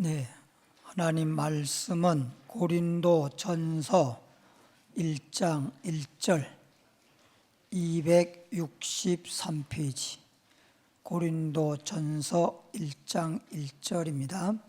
네, 하나님 말씀은 고린도전서 1장 1절 263페이지 고린도전서 1장 1절입니다.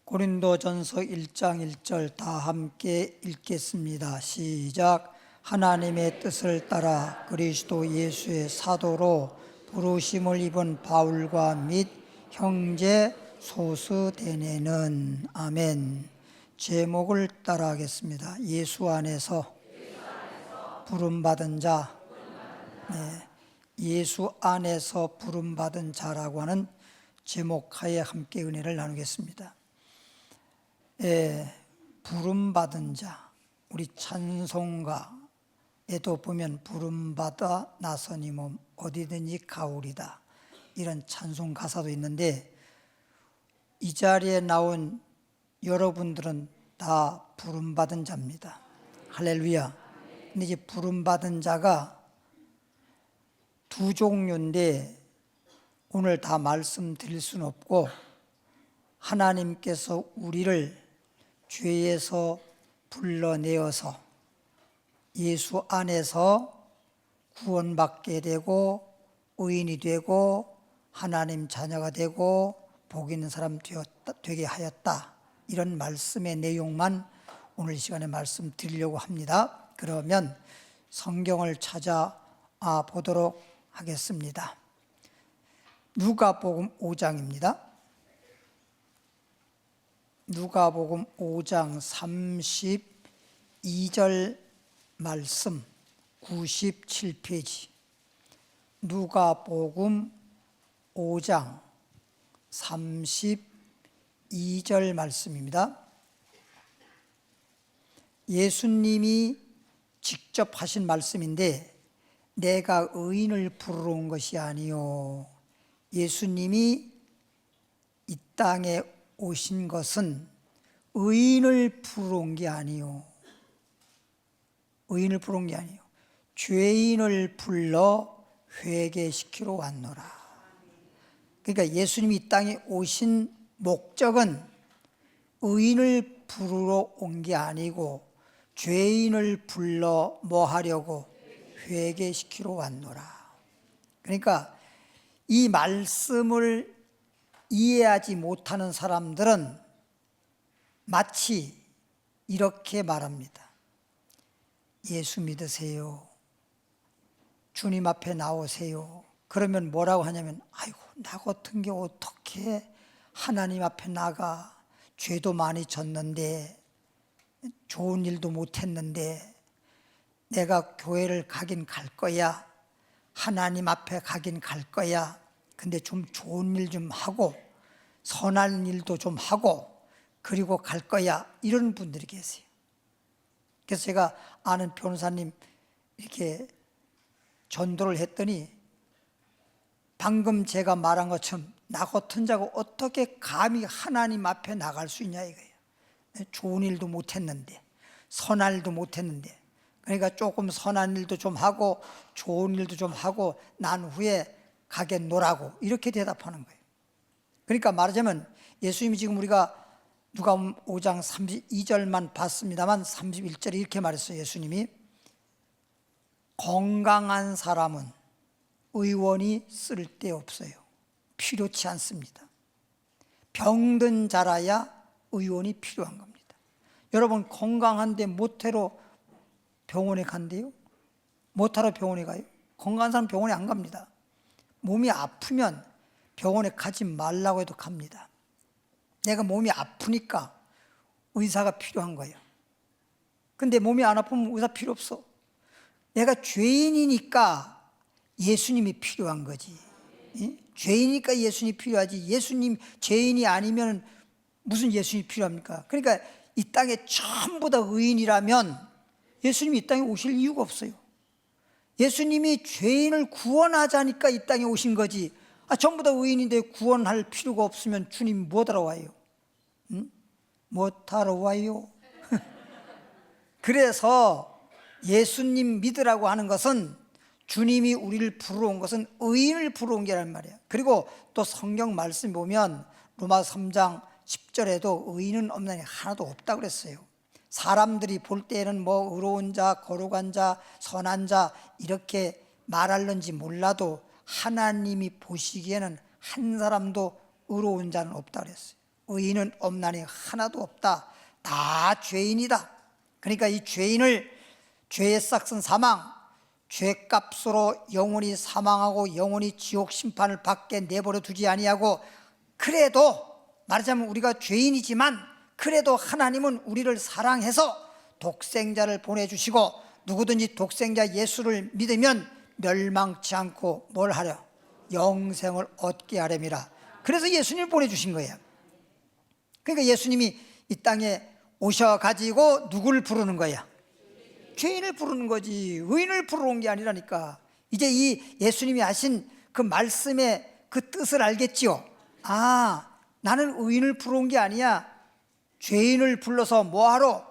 고린도전서 1장 1절 다 함께 읽겠습니다. 시작. 하나님의 뜻을 따라 그리스도 예수의 사도로 부르심을 입은 바울과 및 형제 소스데네는 아멘. 제목을 따라하겠습니다. 예수 안에서 부름받은 자. 네, 예수 안에서 부름받은 자라고 하는 제목하에 함께 은혜를 나누겠습니다. 부름받은 자, 우리 찬송가에도 보면 부름받아 나서니 몸 어디든지 가오리다, 이런 찬송 가사도 있는데, 이 자리에 나온 여러분들은 다 부름받은 자입니다. 할렐루야. 근데 이제 부름받은 자가 두 종류인데 오늘 다 말씀드릴 수는 없고, 하나님께서 우리를 죄에서 불러내어서 예수 안에서 구원받게 되고 의인이 되고 하나님 자녀가 되고 복 있는 사람 되게 하였다, 이런 말씀의 내용만 오늘 이 시간에 말씀드리려고 합니다. 그러면 성경을 찾아보도록 하겠습니다. 누가복음 5장입니다. 누가복음 5장 32절 말씀 97페이지. 누가복음 5장 32절 말씀입니다. 예수님이 직접 하신 말씀인데, 내가 의인을 부르러 온 것이 아니요, 예수님이 이 땅에 오신 것은 의인을 부르러 온 게 아니요, 의인을 부르러 온 게 아니요, 죄인을 불러 회개시키러 왔노라. 그러니까 예수님이 이 땅에 오신 목적은 의인을 부르러 온 게 아니고 죄인을 불러 뭐 하려고? 회개시키러 왔노라. 그러니까 이 말씀을 이해하지 못하는 사람들은 마치 이렇게 말합니다. 예수 믿으세요, 주님 앞에 나오세요. 그러면 뭐라고 하냐면, 아이고 나 같은 게 어떻게 하나님 앞에 나가, 죄도 많이 졌는데 좋은 일도 못했는데 내가 교회를 가긴 갈 거야, 하나님 앞에 가긴 갈 거야, 근데 좀 좋은 일 좀 하고 선한 일도 좀 하고 그리고 갈 거야, 이런 분들이 계세요. 그래서 제가 아는 변호사님 이렇게 전도를 했더니 방금 제가 말한 것처럼 나 같은 자가 어떻게 감히 하나님 앞에 나갈 수 있냐 이거예요. 좋은 일도 못했는데 선한 일도 못했는데, 그러니까 조금 선한 일도 좀 하고 좋은 일도 좀 하고 난 후에 가겠노라고 이렇게 대답하는 거예요. 그러니까 말하자면 예수님이 지금 우리가 누가복음 5장 32절만 봤습니다만 31절에 이렇게 말했어요. 예수님이 건강한 사람은 의원이 쓸데없어요. 필요치 않습니다. 병든 자라야 의원이 필요한 겁니다. 여러분 건강한데 모태로 병원에 간대요? 모태로 병원에 가요? 건강한 사람 병원에 안 갑니다. 몸이 아프면 병원에 가지 말라고 해도 갑니다. 내가 몸이 아프니까 의사가 필요한 거예요. 근데 몸이 안 아프면 의사 필요 없어. 내가 죄인이니까 예수님이 필요한 거지. 죄인이니까 예수님이 필요하지, 예수님 죄인이 아니면 무슨 예수님이 필요합니까? 그러니까 이 땅에 전부 다 의인이라면 예수님이 이 땅에 오실 이유가 없어요. 예수님이 죄인을 구원하자니까 이 땅에 오신 거지, 전부 다 의인인데 구원할 필요가 없으면 주님 뭐하러 와요? 뭐하러 와요? 그래서 예수님 믿으라고 하는 것은 주님이 우리를 부르러 온 것은 의인을 부르러 온 게란 말이에요. 그리고 또 성경 말씀 보면 로마서 3장 10절에도 의인은 없나니 하나도 없다 그랬어요. 사람들이 볼 때에는 뭐 의로운 자, 거룩한 자, 선한 자 이렇게 말할는지 몰라도 하나님이 보시기에는 한 사람도 의로운 자는 없다 그랬어요. 의인은 없나니 하나도 없다. 다 죄인이다. 그러니까 이 죄인을 죄의 싹슨 사망, 죄값으로 영원히 사망하고 영원히 지옥 심판을 받게 내버려 두지 아니하고, 그래도 말하자면 우리가 죄인이지만 그래도 하나님은 우리를 사랑해서 독생자를 보내주시고, 누구든지 독생자 예수를 믿으면 멸망치 않고 뭘 하려? 영생을 얻게 하렵니다. 그래서 예수님을 보내주신 거예요. 그러니까 예수님이 이 땅에 오셔가지고 누구를 부르는 거야? 죄인을 부르는 거지, 의인을 부르러 온 게 아니라니까. 이제 이 예수님이 하신 그 말씀의 그 뜻을 알겠지요. 아, 나는 의인을 부르러 온 게 아니야, 죄인을 불러서 뭐하러?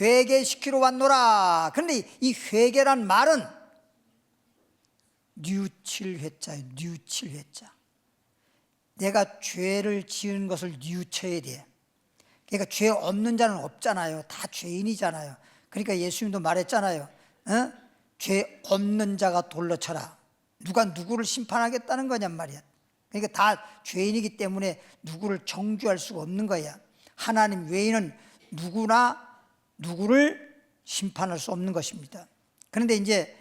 회개시키러 왔노라. 그런데 이 회개란 말은 뉘우칠회자예요. 뉘우칠회자. 내가 죄를 지은 것을 뉘우쳐야 돼. 그러니까 죄 없는 자는 없잖아요. 다 죄인이잖아요. 그러니까 예수님도 말했잖아요. 죄 없는 자가 돌로 쳐라. 누가 누구를 심판하겠다는 거냔 말이야. 그러니까 다 죄인이기 때문에 누구를 정죄할 수가 없는 거야. 하나님 외에는 누구나 누구를 심판할 수 없는 것입니다. 그런데 이제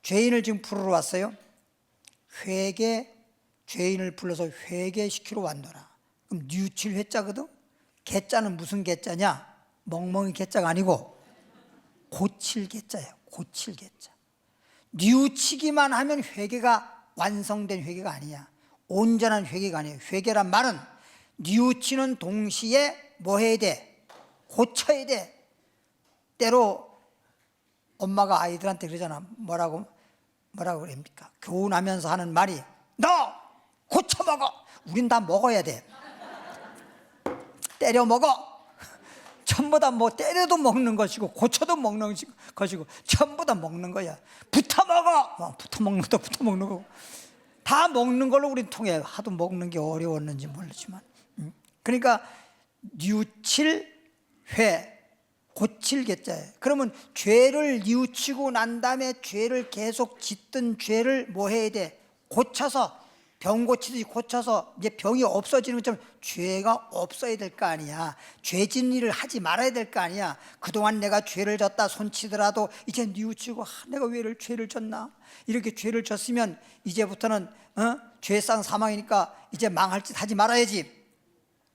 죄인을 지금 부르러 왔어요. 죄인을 불러서 회개시키러 왔노라. 그럼 뉘우칠 회자거든. 개자는 무슨 개자냐? 멍멍이 개자가 아니고 고칠 개자예요. 고칠 개자. 뉘우치기만 하면 회개가 완성된 회개가 아니야. 온전한 회개가 아니에요. 회개란 말은 뉘우치는 동시에 뭐 해야 돼? 고쳐야 돼. 때로 엄마가 아이들한테 그러잖아. 뭐라고 그럽니까? 교훈하면서 하는 말이, 너 고쳐 먹어. 우린 다 먹어야 돼. 때려 먹어. 전부 다 뭐 때려도 먹는 것이고 고쳐도 먹는 것이고 전부 다 먹는 거야. 붙어 먹어. 붙어 먹는 것도 붙어 먹는 거고 다 먹는 걸로 우린 통해. 하도 먹는 게 어려웠는지 모르지만. 그러니까 뉘우칠 회, 고칠 개자예요. 그러면 죄를 뉘우치고 난 다음에 죄를 계속 짓던 죄를 뭐 해야 돼? 고쳐서, 병 고치듯이 고쳐서 이제 병이 없어지는 것처럼 죄가 없어야 될 거 아니야. 죄 짓는 일을 하지 말아야 될 거 아니야. 그동안 내가 죄를 졌다 손치더라도 이제 뉘우치고, 내가 왜 죄를 졌나? 이렇게 죄를 졌으면 이제부터는 죄상 사망이니까 이제 망할 짓 하지 말아야지.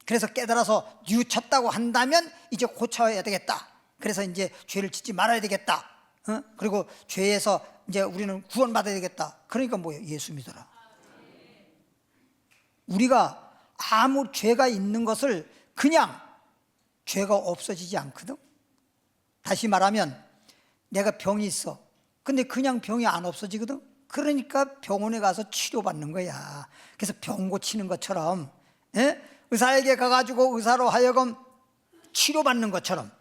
그래서 깨달아서 뉘우쳤다고 한다면 이제 고쳐야 되겠다. 그래서 이제 죄를 짓지 말아야 되겠다. 그리고 죄에서 이제 우리는 구원받아야 되겠다. 그러니까 뭐예요? 예수 믿어라. 우리가 아무 죄가 있는 것을 그냥 죄가 없어지지 않거든. 다시 말하면 내가 병이 있어. 근데 그냥 병이 안 없어지거든. 그러니까 병원에 가서 치료받는 거야. 그래서 병 고치는 것처럼, 의사에게 가가지고 의사로 하여금 치료받는 것처럼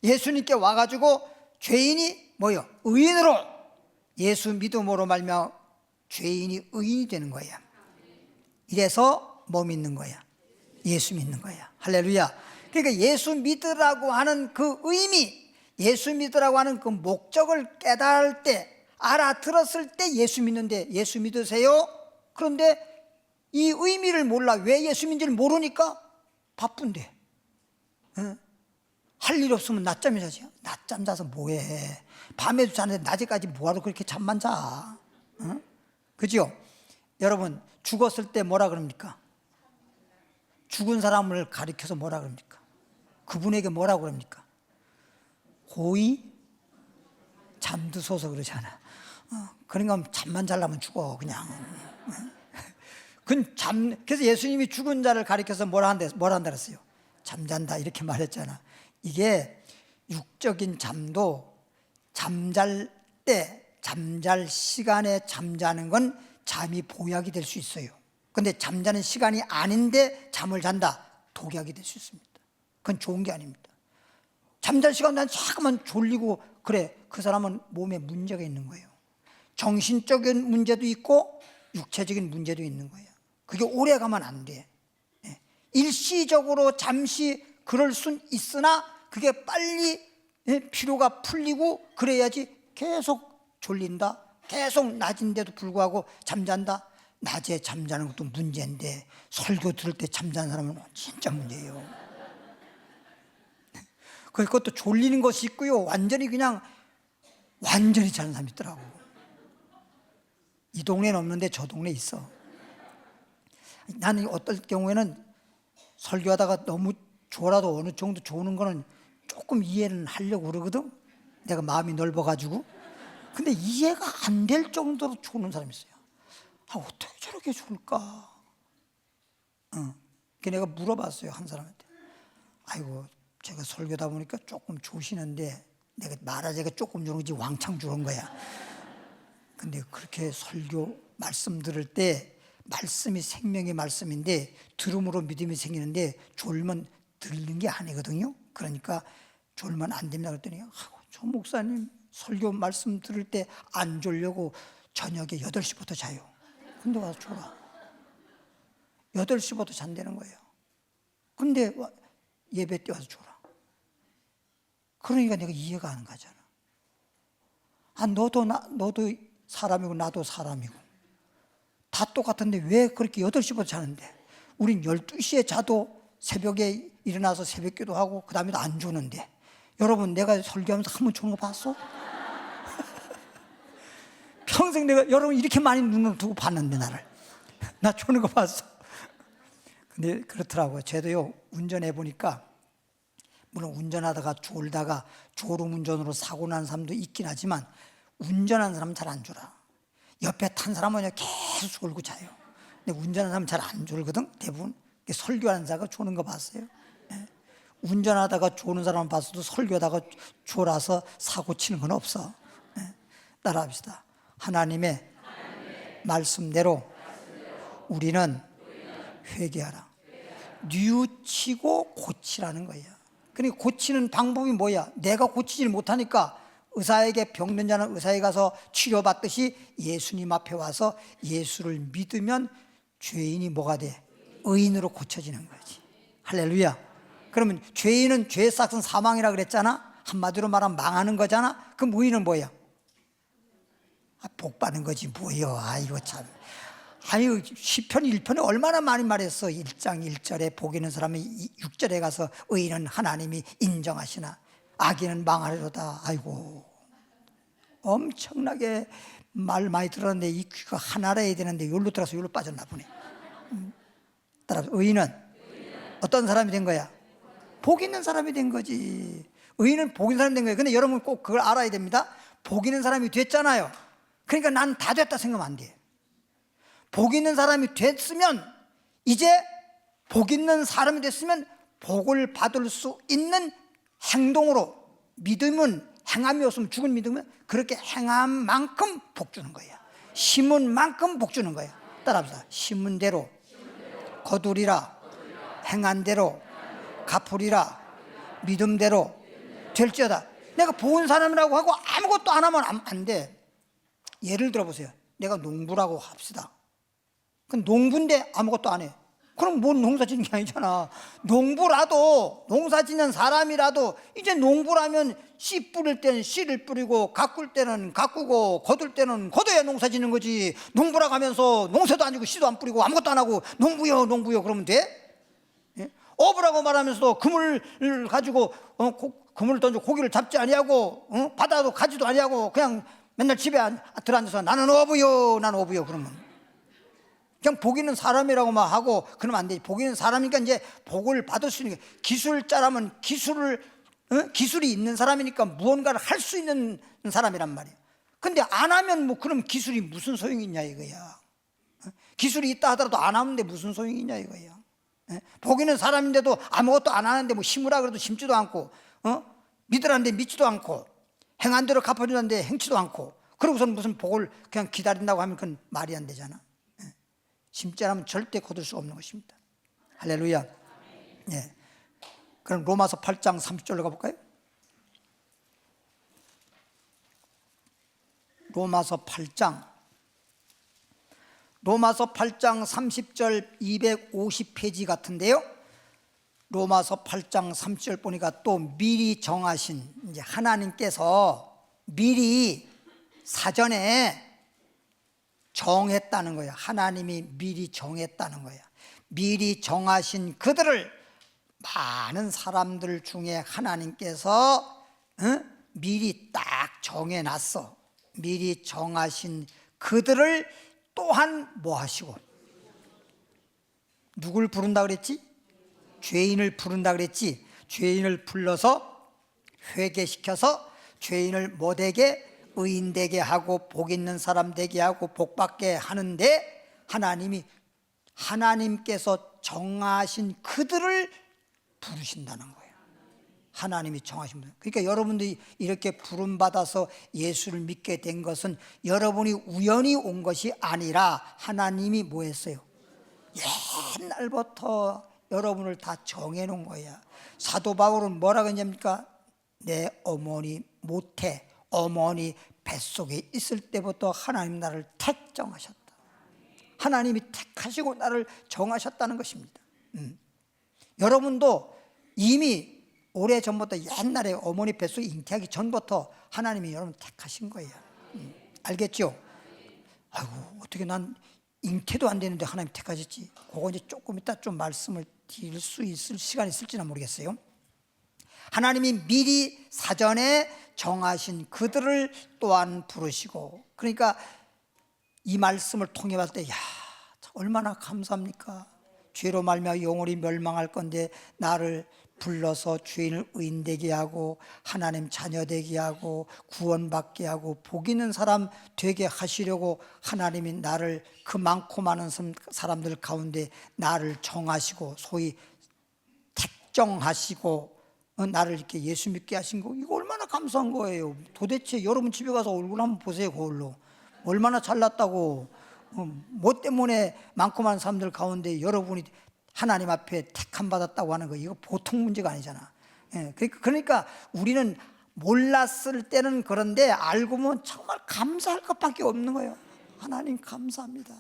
예수님께 와가지고 죄인이 뭐요? 의인으로, 예수 믿음으로 말미암아 죄인이 의인이 되는 거야. 이래서 뭐 믿는 거야? 예수 믿는 거야. 할렐루야. 그러니까 예수 믿으라고 하는 그 의미, 예수 믿으라고 하는 그 목적을 깨달을 때, 알아들었을 때 예수 믿는데, 예수 믿으세요? 그런데 이 의미를 몰라. 왜 예수 믿는지를 모르니까 바쁜데, 할 일 없으면 낮잠이 자지. 낮잠 자서 뭐해? 밤에도 자는데 낮에까지 뭐하러 그렇게 잠만 자? 그죠? 여러분, 죽었을 때 뭐라 그럽니까? 죽은 사람을 가리켜서 뭐라 그럽니까? 그분에게 뭐라 그럽니까? 고이 잠드소서 그러잖아. 그러니까 잠만 자려면 죽어 그냥. 그래서 예수님이 죽은 자를 가리켜서 뭐라 한다 그랬어요? 잠잔다 이렇게 말했잖아. 이게 육적인 잠도 잠잘 때, 잠잘 시간에 잠자는 건 잠이 보약이 될 수 있어요. 근데 잠자는 시간이 아닌데 잠을 잔다, 독약이 될 수 있습니다. 그건 좋은 게 아닙니다. 잠잘 시간 난 잠깐만 졸리고 그래, 그 사람은 몸에 문제가 있는 거예요. 정신적인 문제도 있고 육체적인 문제도 있는 거예요. 그게 오래 가면 안 돼. 일시적으로 잠시 그럴 순 있으나 그게 빨리 피로가 풀리고 그래야지. 계속 졸린다, 계속 낮인데도 불구하고 잠잔다. 낮에 잠자는 것도 문제인데 설교 들을 때 잠자는 사람은 진짜 문제예요. 그것도 졸리는 것이 있고요, 완전히 자는 사람이 있더라고. 이 동네는 없는데 저 동네에 있어. 나는 어떨 경우에는 설교하다가 너무 졸아도 어느 정도 조는 거는 조금 이해는 하려고 그러거든. 내가 마음이 넓어가지고. 근데 이해가 안 될 정도로 조는 사람이 있어요. 어떻게 저렇게 졸까? 그 내가 물어봤어요, 한 사람한테. 아이고, 제가 설교다 보니까 조금 조시는데, 내가 말하자가 조금 조는 거지 왕창 조는 거야. 근데 그렇게 설교 말씀 들을 때 말씀이 생명의 말씀인데 들음으로 믿음이 생기는데 졸면 들는 게 아니거든요. 그러니까 졸면 안 됩니다 그랬더니, 저 목사님 설교 말씀 들을 때 안 졸려고 저녁에 8시부터 자요. 근데 와서 졸아. 8시부터 잔다는 거예요. 근데 예배 때 와서 졸아. 그러니까 내가 이해가 안 가잖아. 너도 사람이고 나도 사람이고 다 똑같은데 왜 그렇게 8시부터 자는데, 우린 12시에 자도 새벽에 일어나서 새벽기도 하고 그 다음에도 안 조는데. 여러분, 내가 설교하면서 한 번 조는 거 봤어? 평생 내가 여러분 이렇게 많이 눈을 두고 봤는데 나 조는 거 봤어. 근데 그렇더라고요. 저도요, 운전해 보니까 물론 운전하다가 졸다가 졸음운전으로 사고 난 사람도 있긴 하지만 운전하는 사람은 잘 안 졸아. 옆에 탄 사람은 계속 졸고 자요. 근데 운전하는 사람은 잘 안 졸거든. 대부분 설교하는 자가 조는 거 봤어요. 운전하다가 조는 사람 봤어도 설교하다가 졸아서 사고 치는 건 없어. 따라합시다. 하나님의 말씀대로 우리는 회개하라. 뉘우치고 고치라는 거예요. 그러니까 고치는 방법이 뭐야? 내가 고치질 못하니까 의사에게, 병든 자는 의사에 가서 치료받듯이 예수님 앞에 와서 예수를 믿으면 죄인이 뭐가 돼? 의인으로 고쳐지는 거지. 할렐루야. 그러면 죄인은 죄의 싹은 사망이라 그랬잖아. 한마디로 말하면 망하는 거잖아. 그럼 의인은 뭐야? 복 받는 거지 뭐요. 아이고 참. 아유, 시편 1편에 얼마나 많이 말했어. 1장 1절에 복 있는 사람이 6절에 가서 의인은 하나님이 인정하시나 악인은 망하리로다. 아이고, 엄청나게 말 많이 들었는데 이 귀가 하나라야 되는데 여기로 들어가서 여기로 빠졌나 보네. 따라서 의인은 어떤 사람이 된 거야? 복 있는 사람이 된 거지. 의인은 복 있는 사람이 된 거예요. 근데 여러분 꼭 그걸 알아야 됩니다. 복 있는 사람이 됐잖아요. 그러니까 난 다 됐다 생각하면 안 돼. 복 있는 사람이 됐으면, 이제 복 있는 사람이 됐으면 복을 받을 수 있는 행동으로, 믿음은 행함이 없으면 죽은 믿음은 그렇게 행한 만큼 복 주는 거야. 심은 만큼 복 주는 거야. 따라합시다. 심은 대로 거두리라, 행한 대로 갚으리라, 믿음대로 될지어다. 내가 본 사람이라고 하고 아무것도 안 하면 안 돼. 예를 들어보세요. 내가 농부라고 합시다. 그럼 농부인데 아무것도 안 해. 그럼 뭔 농사 짓는 게 아니잖아. 농부라도, 농사 짓는 사람이라도 이제 농부라면 씨 뿌릴 때는 씨를 뿌리고 가꿀 때는 가꾸고 거둘 때는 거둬야 농사 짓는 거지. 농부라고 하면서 농사도 안 지고 씨도 안 뿌리고 아무것도 안 하고 농부요 그러면 돼? 예? 어부라고 말하면서도 그물을 가지고 그물을 던져 고기를 잡지 아니하고 바다도 가지도 아니하고 그냥 맨날 집에 들어앉아서 나는 어부요 그러면 그냥 복 있는 사람이라고만 하고 그러면 안 되지. 복 있는 사람이니까 이제 복을 받을 수 있는, 기술자라면 기술이 있는 사람이니까 무언가를 할 수 있는 사람이란 말이야. 근데 안 하면 뭐 그럼 기술이 무슨 소용이 있냐 이거야. 기술이 있다 하더라도 안 하는데 무슨 소용이 있냐 이거야. 복 있는 사람인데도 아무것도 안 하는데 뭐 심으라 그래도 심지도 않고, 믿으라는데 믿지도 않고, 행한 대로 갚아주는데 행치도 않고, 그러고서는 무슨 복을 그냥 기다린다고 하면 그건 말이 안 되잖아. 심지 않으면 절대 거둘 수 없는 것입니다. 할렐루야. 예. 그럼 로마서 8장 30절로 가볼까요? 로마서 8장 로마서 8장 30절 250페이지 같은데요. 로마서 8장 30절 보니까 또 미리 정하신, 이제 하나님께서 미리 사전에 정했다는 거예요. 하나님이 미리 정했다는 거예요. 미리 정하신 그들을, 많은 사람들 중에 하나님께서 미리 딱 정해놨어. 미리 정하신 그들을 또한 뭐 하시고, 누굴 부른다 그랬지? 죄인을 부른다 그랬지. 죄인을 불러서 회개시켜서 죄인을 뭐 되게? 의인 되게 하고 복 있는 사람 되게 하고 복 받게 하는데, 하나님께서 정하신 그들을 부르신다는 거예요. 하나님이 정하신 분. 그러니까 여러분들이 이렇게 부름받아서 예수를 믿게 된 것은 여러분이 우연히 온 것이 아니라 하나님이 뭐 했어요? 옛날부터 여러분을 다 정해놓은 거야. 사도 바울은 뭐라고 했냐니까? 내 어머니 모태, 어머니 뱃속에 있을 때부터 하나님 나를 택정하셨다. 하나님이 택하시고 나를 정하셨다는 것입니다. 여러분도 이미 오래전부터, 옛날에 어머니 뱃속에 잉태하기 전부터 하나님이 여러분 택하신 거예요. 알겠죠? 아이고, 어떻게 난 잉태도 안 되는데 하나님 택하셨지? 그거 이제 조금 이따 좀 말씀을 드릴 수 있을 시간이 있을지는 모르겠어요. 하나님이 미리 사전에 정하신 그들을 또한 부르시고, 그러니까 이 말씀을 통해 봤을 때, 야, 얼마나 감사합니까? 죄로 말미암아 영원히 멸망할 건데 나를 불러서 죄인을 의인 되게 하고 하나님 자녀 되게 하고 구원받게 하고 복 있는 사람 되게 하시려고 하나님이 나를, 그 많고 많은 사람들 가운데 나를 정하시고 소위 택정하시고 나를 이렇게 예수 믿게 하신 거, 이거 얼마나 감사한 거예요. 도대체 여러분 집에 가서 얼굴 한번 보세요. 그걸로 얼마나 잘났다고, 뭐 때문에 많고 많은 사람들 가운데 여러분이 하나님 앞에 택함 받았다고 하는 거, 이거 보통 문제가 아니잖아. 그러니까 우리는 몰랐을 때는 그런데 알고 보면 정말 감사할 것밖에 없는 거예요. 하나님 감사합니다.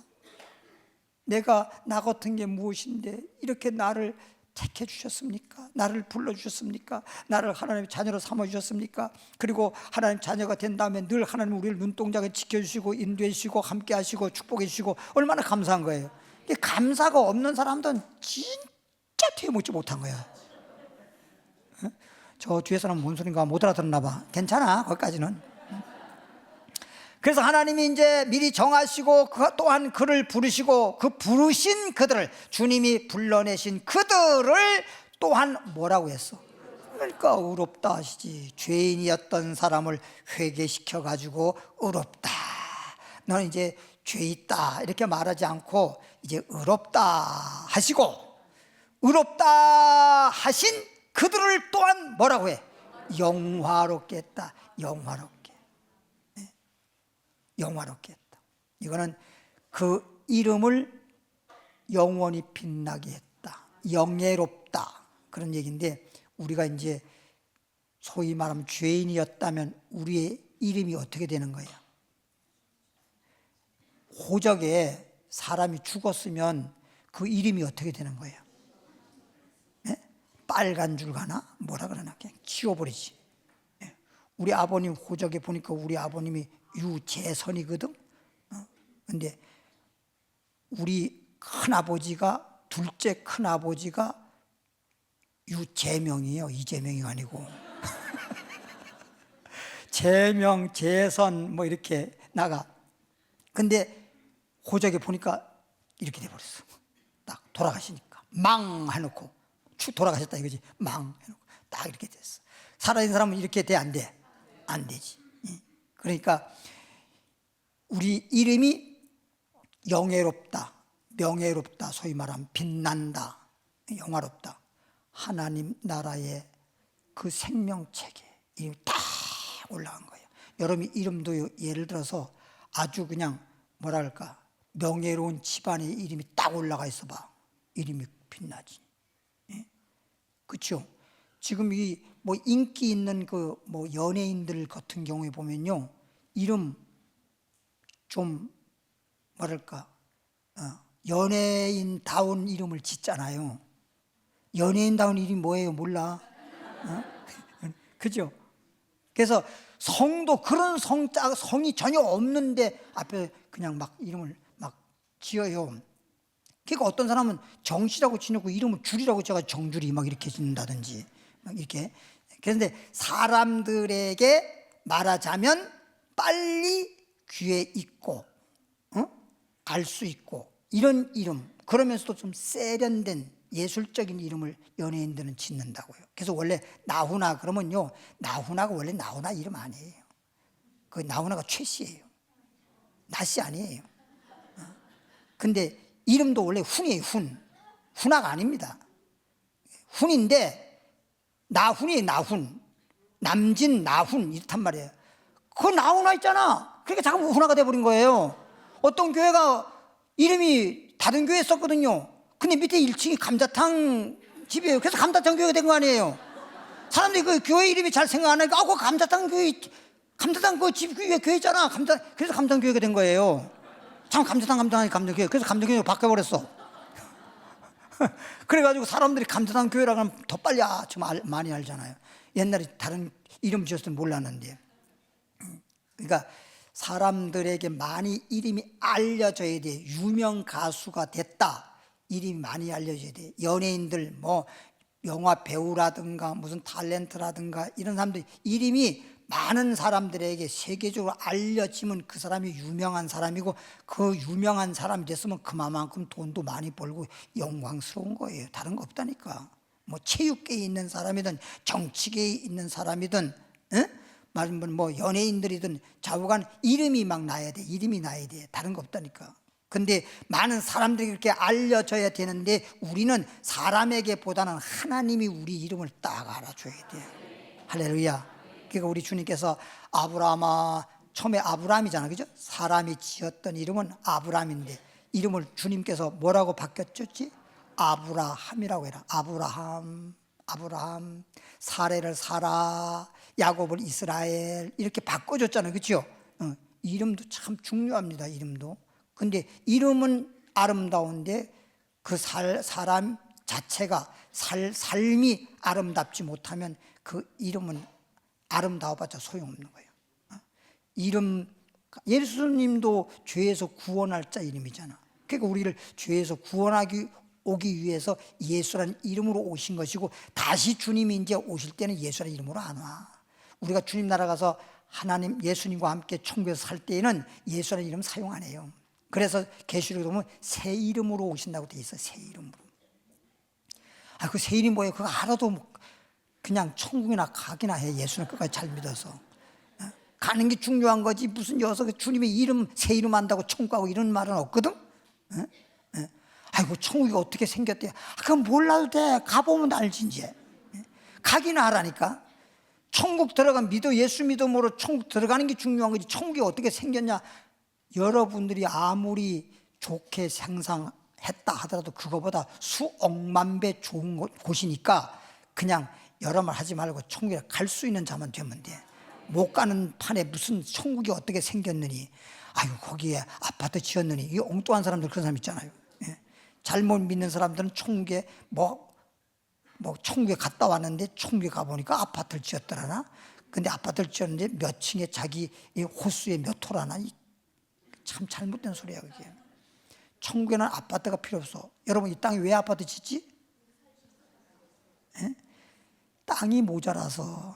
내가 나 같은 게 무엇인데 이렇게 나를 택해 주셨습니까? 나를 불러 주셨습니까? 나를 하나님의 자녀로 삼아 주셨습니까? 그리고 하나님 자녀가 된 다음에 늘 하나님 우리를 눈동자에 지켜주시고 인도해 주시고 함께 하시고 축복해 주시고 얼마나 감사한 거예요. 감사가 없는 사람들은 진짜 되묻지 못한 거야. 저 뒤에 사람 뭔 소린가 못 알아들었나 봐. 괜찮아, 거기까지는. 그래서 하나님이 이제 미리 정하시고 또한 그를 부르시고 그 부르신 그들을, 주님이 불러내신 그들을 또한 뭐라고 했어? 그러니까 의롭다 하시지. 죄인이었던 사람을 회개시켜 가지고 의롭다, 너는 이제 죄 있다 이렇게 말하지 않고 이제 의롭다 하시고, 의롭다 하신 그들을 또한 뭐라고 해? 영화롭게 했다. 영화롭게 했다. 이거는 그 이름을 영원히 빛나게 했다. 영예롭다. 그런 얘기인데, 우리가 이제 소위 말하면 죄인이었다면 우리의 이름이 어떻게 되는 거예요? 호적에 사람이 죽었으면 그 이름이 어떻게 되는 거예요? 네? 빨간 줄 가나? 뭐라 그러나 그냥 지워버리지. 네. 우리 아버님 호적에 보니까 우리 아버님이 유재선이거든. 근데 우리 큰아버지가, 둘째 큰아버지가 유재명이에요. 이재명이 아니고. 재명, 재선 뭐 이렇게 나가. 근데 호적에 보니까 이렇게 돼버렸어. 딱 돌아가시니까 망 해놓고 축 돌아가셨다 이거지. 망 해놓고 딱 이렇게 됐어. 살아있는 사람은 이렇게 돼? 안 돼? 안 되지. 그러니까 우리 이름이 영예롭다, 명예롭다, 소위 말하면 빛난다, 영화롭다. 하나님 나라의 그 생명책에 이름이 딱 올라간 거예요. 여러분 이름도 예를 들어서 아주 그냥 뭐랄까 명예로운 집안의 이름이 딱 올라가 있어 봐. 이름이 빛나지. 그렇죠? 지금 이 뭐 인기 있는 그 뭐 연예인들 같은 경우에 보면요, 이름 좀 뭐랄까 연예인다운 이름을 짓잖아요. 연예인다운 이름이 뭐예요? 몰라. 그죠? 그래서 성도 그런 성이 전혀 없는데 앞에 그냥 막 이름을 막 지어요. 그러니까 어떤 사람은 정씨라고 지내고 이름을 줄이라고 제가 정줄이 막 이렇게 짓는다든지 막 이렇게. 그런데 사람들에게 말하자면 빨리 귀에 익고 알 수 있고 이런 이름, 그러면서도 좀 세련된 예술적인 이름을 연예인들은 짓는다고요. 그래서 원래 나훈아 그러면요, 나훈아가 원래 나훈아 이름 아니에요. 그 나훈아가 최씨예요. 나씨 아니에요. 근데 이름도 원래 훈이에요. 훈아가 아닙니다. 훈인데 나훈이에요. 나훈, 남진 나훈 이렇단 말이에요. 그 나훈아 있잖아. 그러니까 자꾸 훈아가 돼버린 거예요. 어떤 교회가 이름이 다른 교회에 썼거든요. 근데 밑에 1층이 감자탕 집이에요. 그래서 감자탕 교회가 된 거 아니에요. 사람들이 그 교회 이름이 잘 생각 안 하니까 그 감자탕 교회, 감자탕 그 집 위에 교회 있잖아. 그래서 감자탕 교회가 된 거예요. 참 감자탕 교회. 그래서 감자탕 교회가 바뀌어버렸어. 그래가지고 사람들이 감자탕 교회라고 하면 더 빨리 많이 알잖아요. 옛날에 다른 이름 지었을 때 몰랐는데. 그러니까 사람들에게 많이 이름이 알려져야 돼. 유명 가수가 됐다, 이름이 많이 알려져야 돼. 연예인들 뭐 영화 배우라든가 무슨 탤런트라든가 이런 사람들 이름이 많은 사람들에게 세계적으로 알려지면 그 사람이 유명한 사람이고, 그 유명한 사람이 됐으면 그만큼 돈도 많이 벌고 영광스러운 거예요. 다른 거 없다니까. 뭐 체육계에 있는 사람이든 정치계에 있는 사람이든 말하면 뭐 연예인들이든 좌우간 이름이 막 나야 돼. 이름이 나야 돼. 다른 거 없다니까. 근데 많은 사람들이 그렇게 알려져야 되는데 우리는 사람에게 보다는 하나님이 우리 이름을 딱 알아줘야 돼요. 할렐루야. 그러니까 우리 주님께서 아브라함아, 처음에 아브라함이잖아, 그죠? 사람이 지었던 이름은 아브라함인데 이름을 주님께서 뭐라고 바뀌었지? 아브라함이라고 해라. 아브라함, 사레를 사라, 야곱을 이스라엘 이렇게 바꿔줬잖아요, 그렇죠? 이름도 참 중요합니다. 이름도. 근데 이름은 아름다운데 그 사람 자체가 삶이 아름답지 못하면 그 이름은 아름다워봤자 소용없는 거예요. 이름, 예수님도 죄에서 구원할 자 이름이잖아. 그러니까 우리를 죄에서 구원하기 오기 위해서 예수라는 이름으로 오신 것이고, 다시 주님이 이제 오실 때는 예수라는 이름으로 안 와. 우리가 주님 나라 가서 하나님 예수님과 함께 천국에서 살 때에는 예수라는 이름 사용 안 해요. 그래서 계시록에 보면 새 이름으로 오신다고 돼 있어. 새 이름으로. 그 새 이름이 뭐예요? 그거 알아도 그냥 천국이나 가기나 해. 예수는 끝까지 잘 믿어서 가는 게 중요한 거지. 무슨 여서 주님의 이름, 새 이름 안다고 천국 가고 이런 말은 없거든. 아이고 천국이 어떻게 생겼대. 그건 몰라도 돼. 가보면 알지. 이제 가기나 하라니까. 천국 들어간 예수 믿음으로 천국 들어가는 게 중요한 거지. 천국이 어떻게 생겼냐. 여러분들이 아무리 좋게 상상했다 하더라도 그거보다 수억만 배 좋은 곳이니까 그냥 여러 말 하지 말고 천국에 갈 수 있는 자만 되면 돼. 못 가는 판에 무슨 천국이 어떻게 생겼느니, 아유 거기에 아파트 지었느니, 이 엉뚱한 사람들 그런 사람 있잖아요. 잘못 믿는 사람들은 천국에 뭐 천국에 갔다 왔는데 천국에 가보니까 아파트를 지었더라나. 근데 아파트를 지었는데 몇 층에 자기 호수에 몇 호라나. 참 잘못된 소리야 그게. 천국에는 아파트가 필요 없어. 여러분 이 땅에 왜 아파트 짓지? 땅이 모자라서.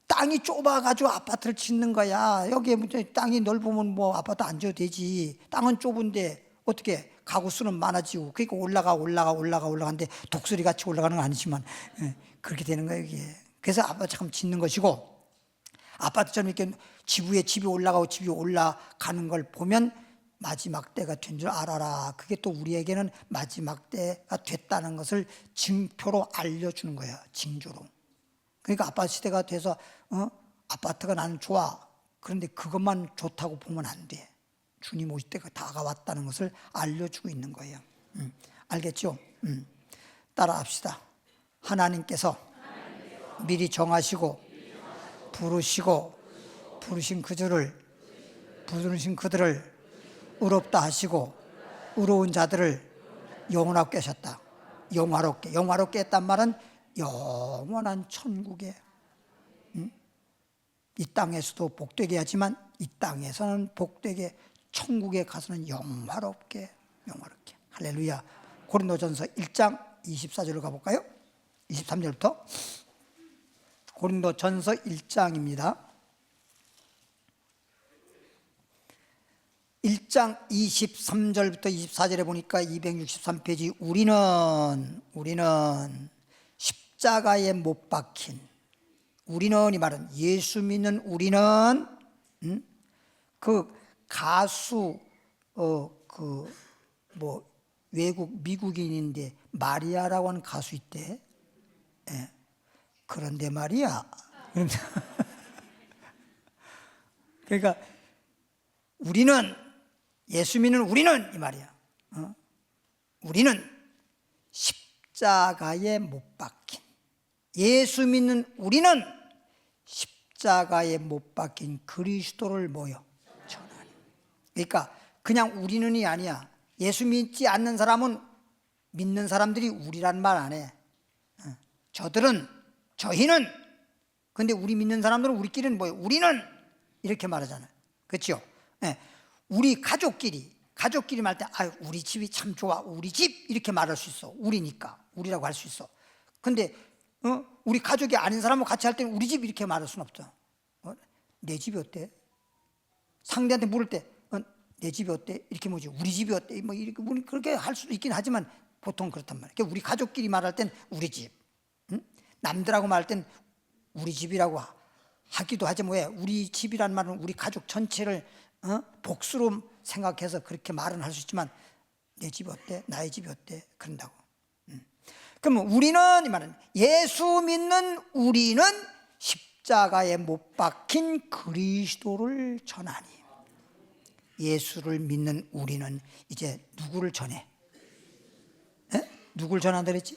땅이 좁아가지고 아파트를 짓는 거야. 여기에 땅이 넓으면 뭐 아파트 안 지어도 되지. 땅은 좁은데 어떻게 가구 수는 많아지고, 그러니까 올라가는데 독수리 같이 올라가는 건 아니지만 그렇게 되는 거예요 이게. 그래서 아파트 참 짓는 것이고, 아파트처럼 이렇게 집 위에 집이 올라가고 집이 올라가는 걸 보면 마지막 때가 된 줄 알아라. 그게 또 우리에게는 마지막 때가 됐다는 것을 징표로 알려주는 거야. 징조로. 그러니까 아파트 시대가 돼서 아파트가 나는 좋아. 그런데 그것만 좋다고 보면 안 돼. 주님 오실 때가 다가왔다는 것을 알려주고 있는 거예요. 알겠죠? 따라합시다. 하나님께서 미리 정하시고 부르신 그들을 의롭다 하시고 의로운 자들을 영원하게 하셨다. 영화롭게 했단 말은 영원한 천국에, 이 땅에서도 복되게 하지만 이 땅에서는 복되게, 천국에 가서는 영화롭게. 할렐루야. 고린도전서 1장 24절로 가볼까요? 23절부터. 고린도전서 1장입니다. 1장 23절부터 24절에 보니까 263페이지, 우리는 십자가에 못 박힌, 우리는, 이 말은 예수 믿는 우리는, 그 가수, 외국 미국인인데 마리아라고 하는 가수 있대. 예. 그런데 말이야. 그러니까 우리는, 예수 믿는 우리는, 이 말이야. 우리는 십자가에 못 박힌, 예수 믿는 우리는 십자가에 못 박힌 그리스도를 전하니. 그러니까 그냥 우리는이 아니야. 예수 믿지 않는 사람은 믿는 사람들이 우리란 말 안 해. 저희는. 근데 우리 믿는 사람들은 우리끼리는 뭐예요? 우리는 이렇게 말하잖아요. 그렇죠? 네. 우리 가족끼리 말 때 우리 집이 참 좋아, 우리 집, 이렇게 말할 수 있어. 우리니까 우리라고 할 수 있어. 근데 우리 가족이 아닌 사람하고 같이 할 때는 우리 집 이렇게 말할 수는 없죠. 내 집이 어때? 상대한테 물을 때 내 집이 어때? 이렇게 뭐지? 우리 집이 어때? 뭐 이렇게 그렇게 할 수도 있긴 하지만 보통 그렇단 말이에요. 그러니까 우리 가족끼리 말할 땐 우리 집, 남들하고 말할 땐 우리 집이라고 하기도 하지. 왜? 우리 집이란 말은 우리 가족 전체를 복수로 생각해서 그렇게 말은 할 수 있지만 내 집이 어때? 나의 집이 어때? 그런다고. 그러면 우리는, 이 말은 예수 믿는 우리는 십자가에 못 박힌 그리스도를 전하니. 예수를 믿는 우리는 이제 누구를 전해? 누구를 전한다 그랬지?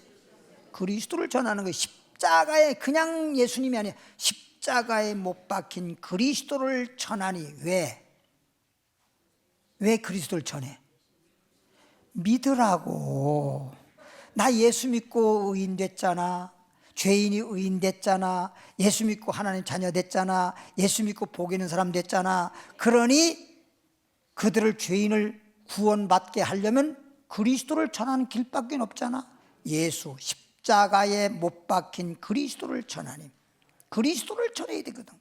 그리스도를 전하는 거예요. 십자가에, 그냥 예수님이 아니라 십자가에 못 박힌 그리스도를 전하니. 왜 그리스도를 전해? 믿으라고. 나 예수 믿고 의인 됐잖아. 죄인이 의인 됐잖아. 예수 믿고 하나님 자녀 됐잖아. 예수 믿고 복 있는 사람 됐잖아. 그러니 그들을, 죄인을 구원받게 하려면 그리스도를 전하는 길밖에 없잖아. 예수, 십자가에 못 박힌 그리스도를 전하니. 그리스도를 전해야 되거든.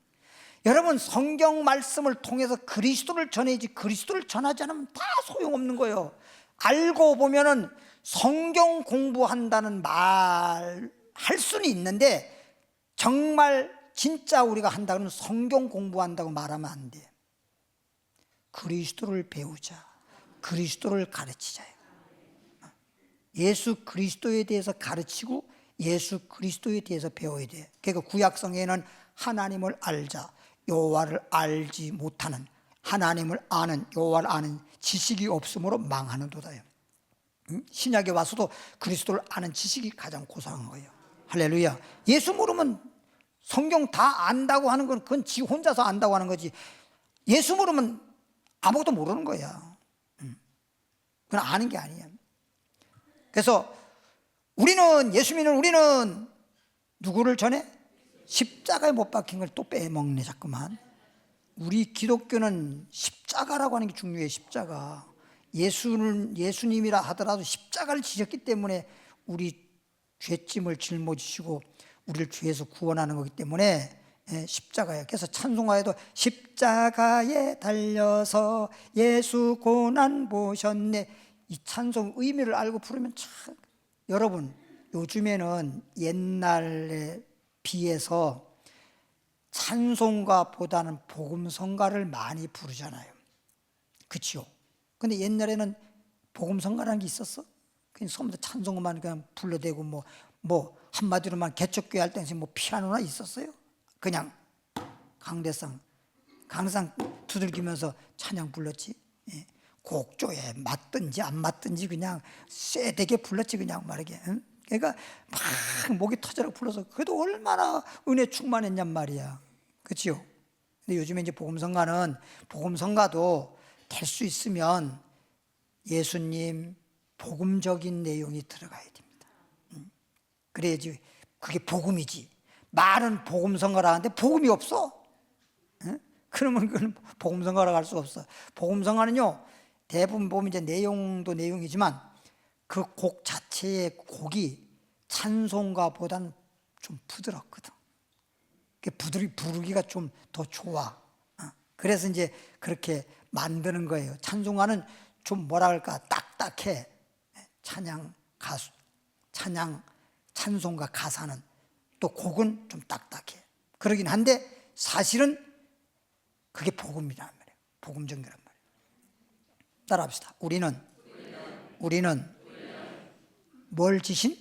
여러분, 성경 말씀을 통해서 그리스도를 전해야지, 그리스도를 전하지 않으면 다 소용없는 거예요. 알고 보면은 성경 공부한다는 말 할 수는 있는데, 정말 진짜 우리가 한다 그러면 성경 공부한다고 말하면 안 돼. 그리스도를 배우자. 그리스도를 가르치자. 예수 그리스도에 대해서 가르치고 예수 그리스도에 대해서 배워야 돼. 그러니까 구약성에는 하나님을 알자, 여호와를 알지 못하는, 하나님을 아는, 여호와를 아는 지식이 없으므로 망하는도다요. 신약에 와서도 그리스도를 아는 지식이 가장 고상한 거예요. 할렐루야. 예수 모르면 성경 다 안다고 하는 건 그건 지 혼자서 안다고 하는 거지, 예수 모르면 아무것도 모르는 거야. 그건 아는 게 아니야. 그래서 우리는, 예수 믿는 우리는 누구를 전해? 십자가에 못 박힌 걸 또 빼먹네 자꾸만. 우리 기독교는 십자가라고 하는 게 중요해. 십자가. 예수님이라 하더라도 십자가를 지셨기 때문에 우리 죄짐을 짊어지시고 우리를 죄에서 구원하는 거기 때문에 십자가예요. 그래서 찬송가에도 십자가에 달려서 예수 고난 보셨네, 이 찬송 의미를 알고 부르면 참. 여러분, 요즘에는 옛날에 비해서 찬송가보다는 복음성가를 많이 부르잖아요. 그렇죠? 근데 옛날에는 복음성가라는 게 있었어? 그냥 처음부터 찬송가만 그냥 불러대고 뭐 한마디로만 개척교회 할 때는 뭐 피아노나 있었어요? 그냥 강대상 두들기면서 찬양 불렀지. 곡조에 맞든지 안 맞든지 그냥 쎄되게 불렀지, 그냥 말이게. 그러니까 막 목이 터져라 불러서 그래도 얼마나 은혜 충만했냔 말이야. 그렇죠? 근데 요즘에 이제 복음성가도 될 수 있으면 예수님 복음적인 내용이 들어가야 됩니다. 그래야지 그게 복음이지. 말은 복음성가라 하는데 복음이 없어. 그러면 그건 복음성가라고 할 수 없어. 복음성가는요, 대부분 보면 이제 내용도 내용이지만 그 곡 자체의 곡이 찬송가보다는 좀 부드럽거든. 부르기가 좀 더 좋아. 그래서 이제 그렇게 만드는 거예요. 찬송가는 좀 뭐라 할까, 딱딱해. 찬송가 가사는, 또 곡은 좀 딱딱해. 그러긴 한데 사실은 그게 복음이란 말이에요. 복음적인 거란 말이에요. 따라합시다. 우리는 뭘 지신?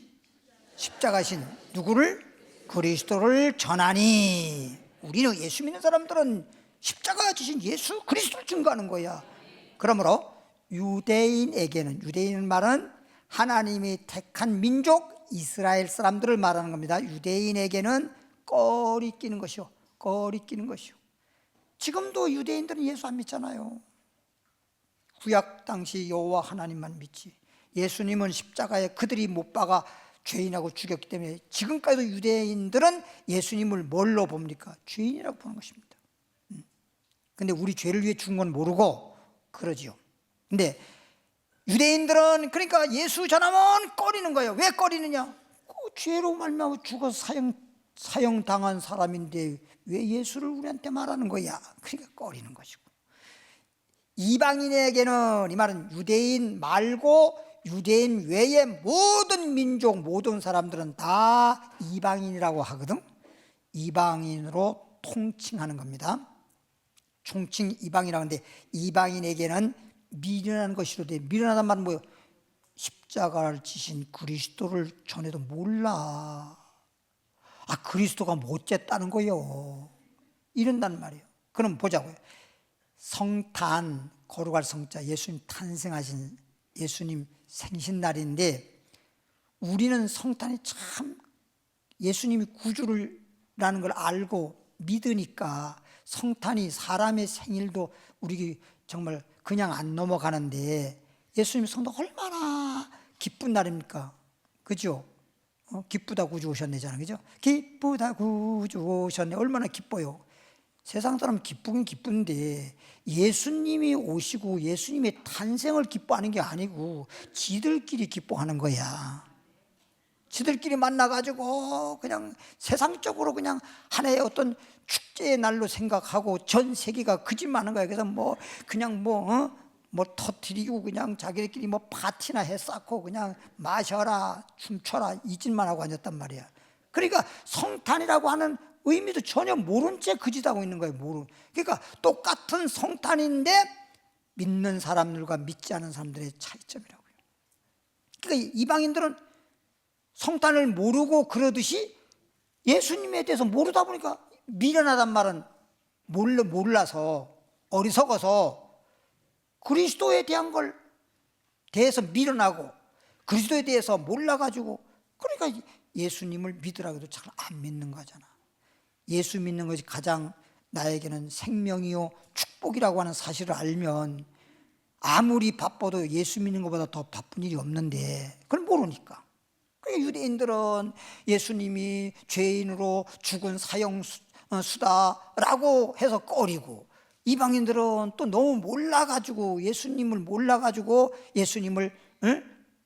십자가신 누구를? 그리스도를 전하니. 우리는, 예수 믿는 사람들은 십자가 지신 예수 그리스도를 증거하는 거야. 그러므로 유대인은 말은 하나님이 택한 민족 이스라엘 사람들을 말하는 겁니다. 유대인에게는 꺼리끼는 것이요. 지금도 유대인들은 예수 안 믿잖아요. 구약 당시 여호와 하나님만 믿지. 예수님은 십자가에 그들이 못 박아 죄인하고 죽였기 때문에 지금까지도 유대인들은 예수님을 뭘로 봅니까? 죄인이라고 보는 것입니다. 근데 우리 죄를 위해 죽은 건 모르고 그러지요. 근데 유대인들은 그러니까 예수 전하면 꺼리는 거예요. 왜 꺼리느냐? 그 죄로 말미암아 죽어서 사형당한 사람인데 왜 예수를 우리한테 말하는 거야? 그러니까 꺼리는 것이고. 이방인에게는, 이 말은 유대인 말고 유대인 외의 모든 민족, 모든 사람들은 다 이방인이라고 하거든. 이방인으로 통칭하는 겁니다. 총칭 이방이라고 하는데, 이방인에게는 미련한 것이로되, 미련하단 말은 뭐예요? 십자가를 지신 그리스도를 전해도 몰라. 그리스도가 못됐다는 거예요. 이런단 말이에요. 그럼 보자고요. 성탄, 거룩할 성자, 예수님 탄생하신 예수님 생신날인데, 우리는 성탄이 참 예수님이 구주라는 걸 알고 믿으니까 성탄이, 사람의 생일도 우리 정말 그냥 안 넘어가는데, 예수님 성탄 얼마나 기쁜 날입니까? 그죠? 기쁘다 구주 오셨네잖아요. 그죠? 기쁘다 구주 오셨네. 얼마나 기뻐요. 세상 사람 기쁘긴 기쁜데 예수님이 오시고 예수님의 탄생을 기뻐하는 게 아니고 지들끼리 기뻐하는 거야. 지들끼리 만나가지고 그냥 세상적으로 그냥 하나의 어떤 축제의 날로 생각하고 전 세계가 그 짓만 하는 거야. 그래서 그냥 터뜨리고 그냥 자기들끼리 파티나 해 쌓고 그냥 마셔라 춤춰라 이 짓만 하고 앉았단 말이야. 그러니까 성탄이라고 하는 의미도 전혀 모른 채 그 짓 하고 있는 거예요. 그러니까 똑같은 성탄인데 믿는 사람들과 믿지 않은 사람들의 차이점이라고요. 그러니까 이방인들은 성탄을 모르고 그러듯이 예수님에 대해서 모르다 보니까, 미련하단 말은 몰라서, 어리석어서 그리스도에 대한 걸 대해서 미련하고 그리스도에 대해서 몰라가지고, 그러니까 예수님을 믿으라고 해도 잘 안 믿는 거잖아. 예수 믿는 것이 가장 나에게는 생명이요 축복이라고 하는 사실을 알면 아무리 바빠도 예수 믿는 것보다 더 바쁜 일이 없는데 그걸 모르니까. 그러니까 유대인들은 예수님이 죄인으로 죽은 사형수다라고 해서 꺼리고, 이방인들은 또 너무 몰라가지고 예수님을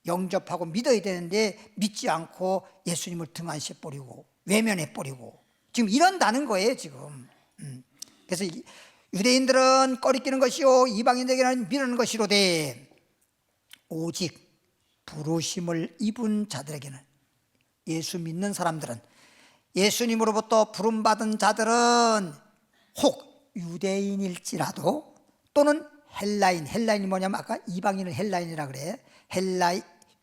영접하고 믿어야 되는데 믿지 않고 예수님을 등한시해버리고 외면해버리고, 지금 이런다는 거예요 지금. 그래서 유대인들은 꺼리끼는 것이요 이방인에게는 미루는 것이로되, 오직 부르심을 입은 자들에게는, 예수 믿는 사람들은, 예수님으로부터 부름받은 자들은 혹 유대인일지라도 또는 헬라인이 뭐냐면 아까 이방인을 헬라인이라 그래.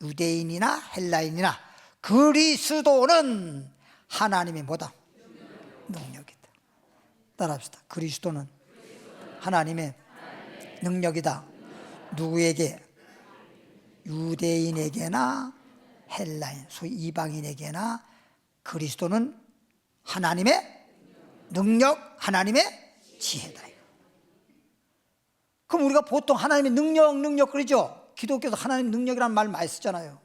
유대인이나 헬라인이나 그리스도는 하나님의 뭐다? 능력이다. 따라합시다. 그리스도는 하나님의 능력이다. 누구에게? 유대인에게나 헬라인, 소위 이방인에게나 그리스도는 하나님의 능력, 하나님의 지혜다. 그럼 우리가 보통 하나님의 능력 그러죠? 기독교도 하나님 능력이라는 말 많이 쓰잖아요.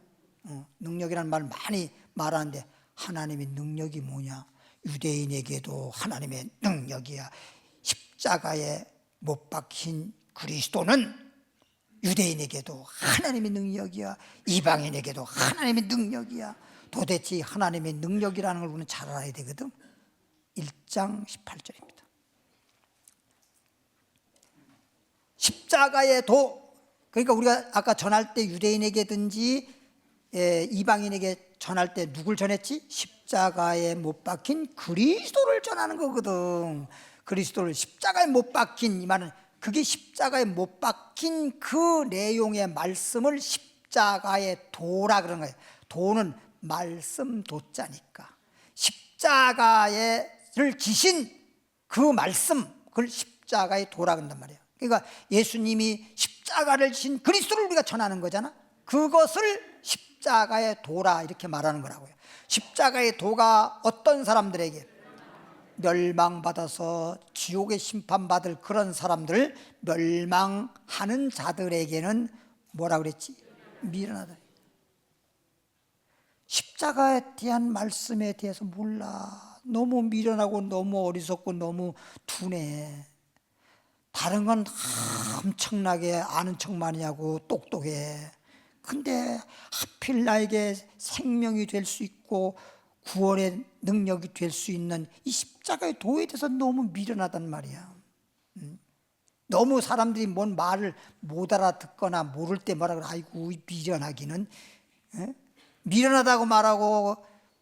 능력이라는 말 많이 말하는데 하나님의 능력이 뭐냐? 유대인에게도 하나님의 능력이야. 십자가에 못 박힌 그리스도는 유대인에게도 하나님의 능력이야. 이방인에게도 하나님의 능력이야. 도대체 하나님의 능력이라는 걸 우리는 잘 알아야 되거든. 1장 18절입니다. 십자가의 도, 그러니까 우리가 아까 전할 때 유대인에게든지 이방인에게 전할 때 누굴 전했지? 십자가에 못 박힌 그리스도를 전하는 거거든. 그리스도를 십자가에 못 박힌, 이 말은 그게 십자가에 못 박힌 그 내용의 말씀을 십자가의 도라 그런 거예요. 도는 말씀 도자니까 십자가를 지신 그 말씀, 그걸 십자가의 도라 그런단 말이에요. 그러니까 예수님이 십자가를 지신 그리스도를 우리가 전하는 거잖아. 그것을 십자가의 도라 이렇게 말하는 거라고요. 십자가의 도가 어떤 사람들에게? 멸망받아서 지옥에 심판받을 그런 사람들, 멸망하는 자들에게는 뭐라 그랬지? 미련하다. 십자가에 대한 말씀에 대해서 몰라. 너무 미련하고 너무 어리석고 너무 둔해. 다른 건 엄청나게 아는 척 많이 하고 똑똑해. 근데 하필 나에게 생명이 될 수 있고 구원의 능력이 될 수 있는 이 십자가의 도에 대해서 너무 미련하단 말이야. 너무 사람들이 뭔 말을 못 알아듣거나 모를 때 뭐라 그래. 아이고 미련하기는. 미련하다고 말하고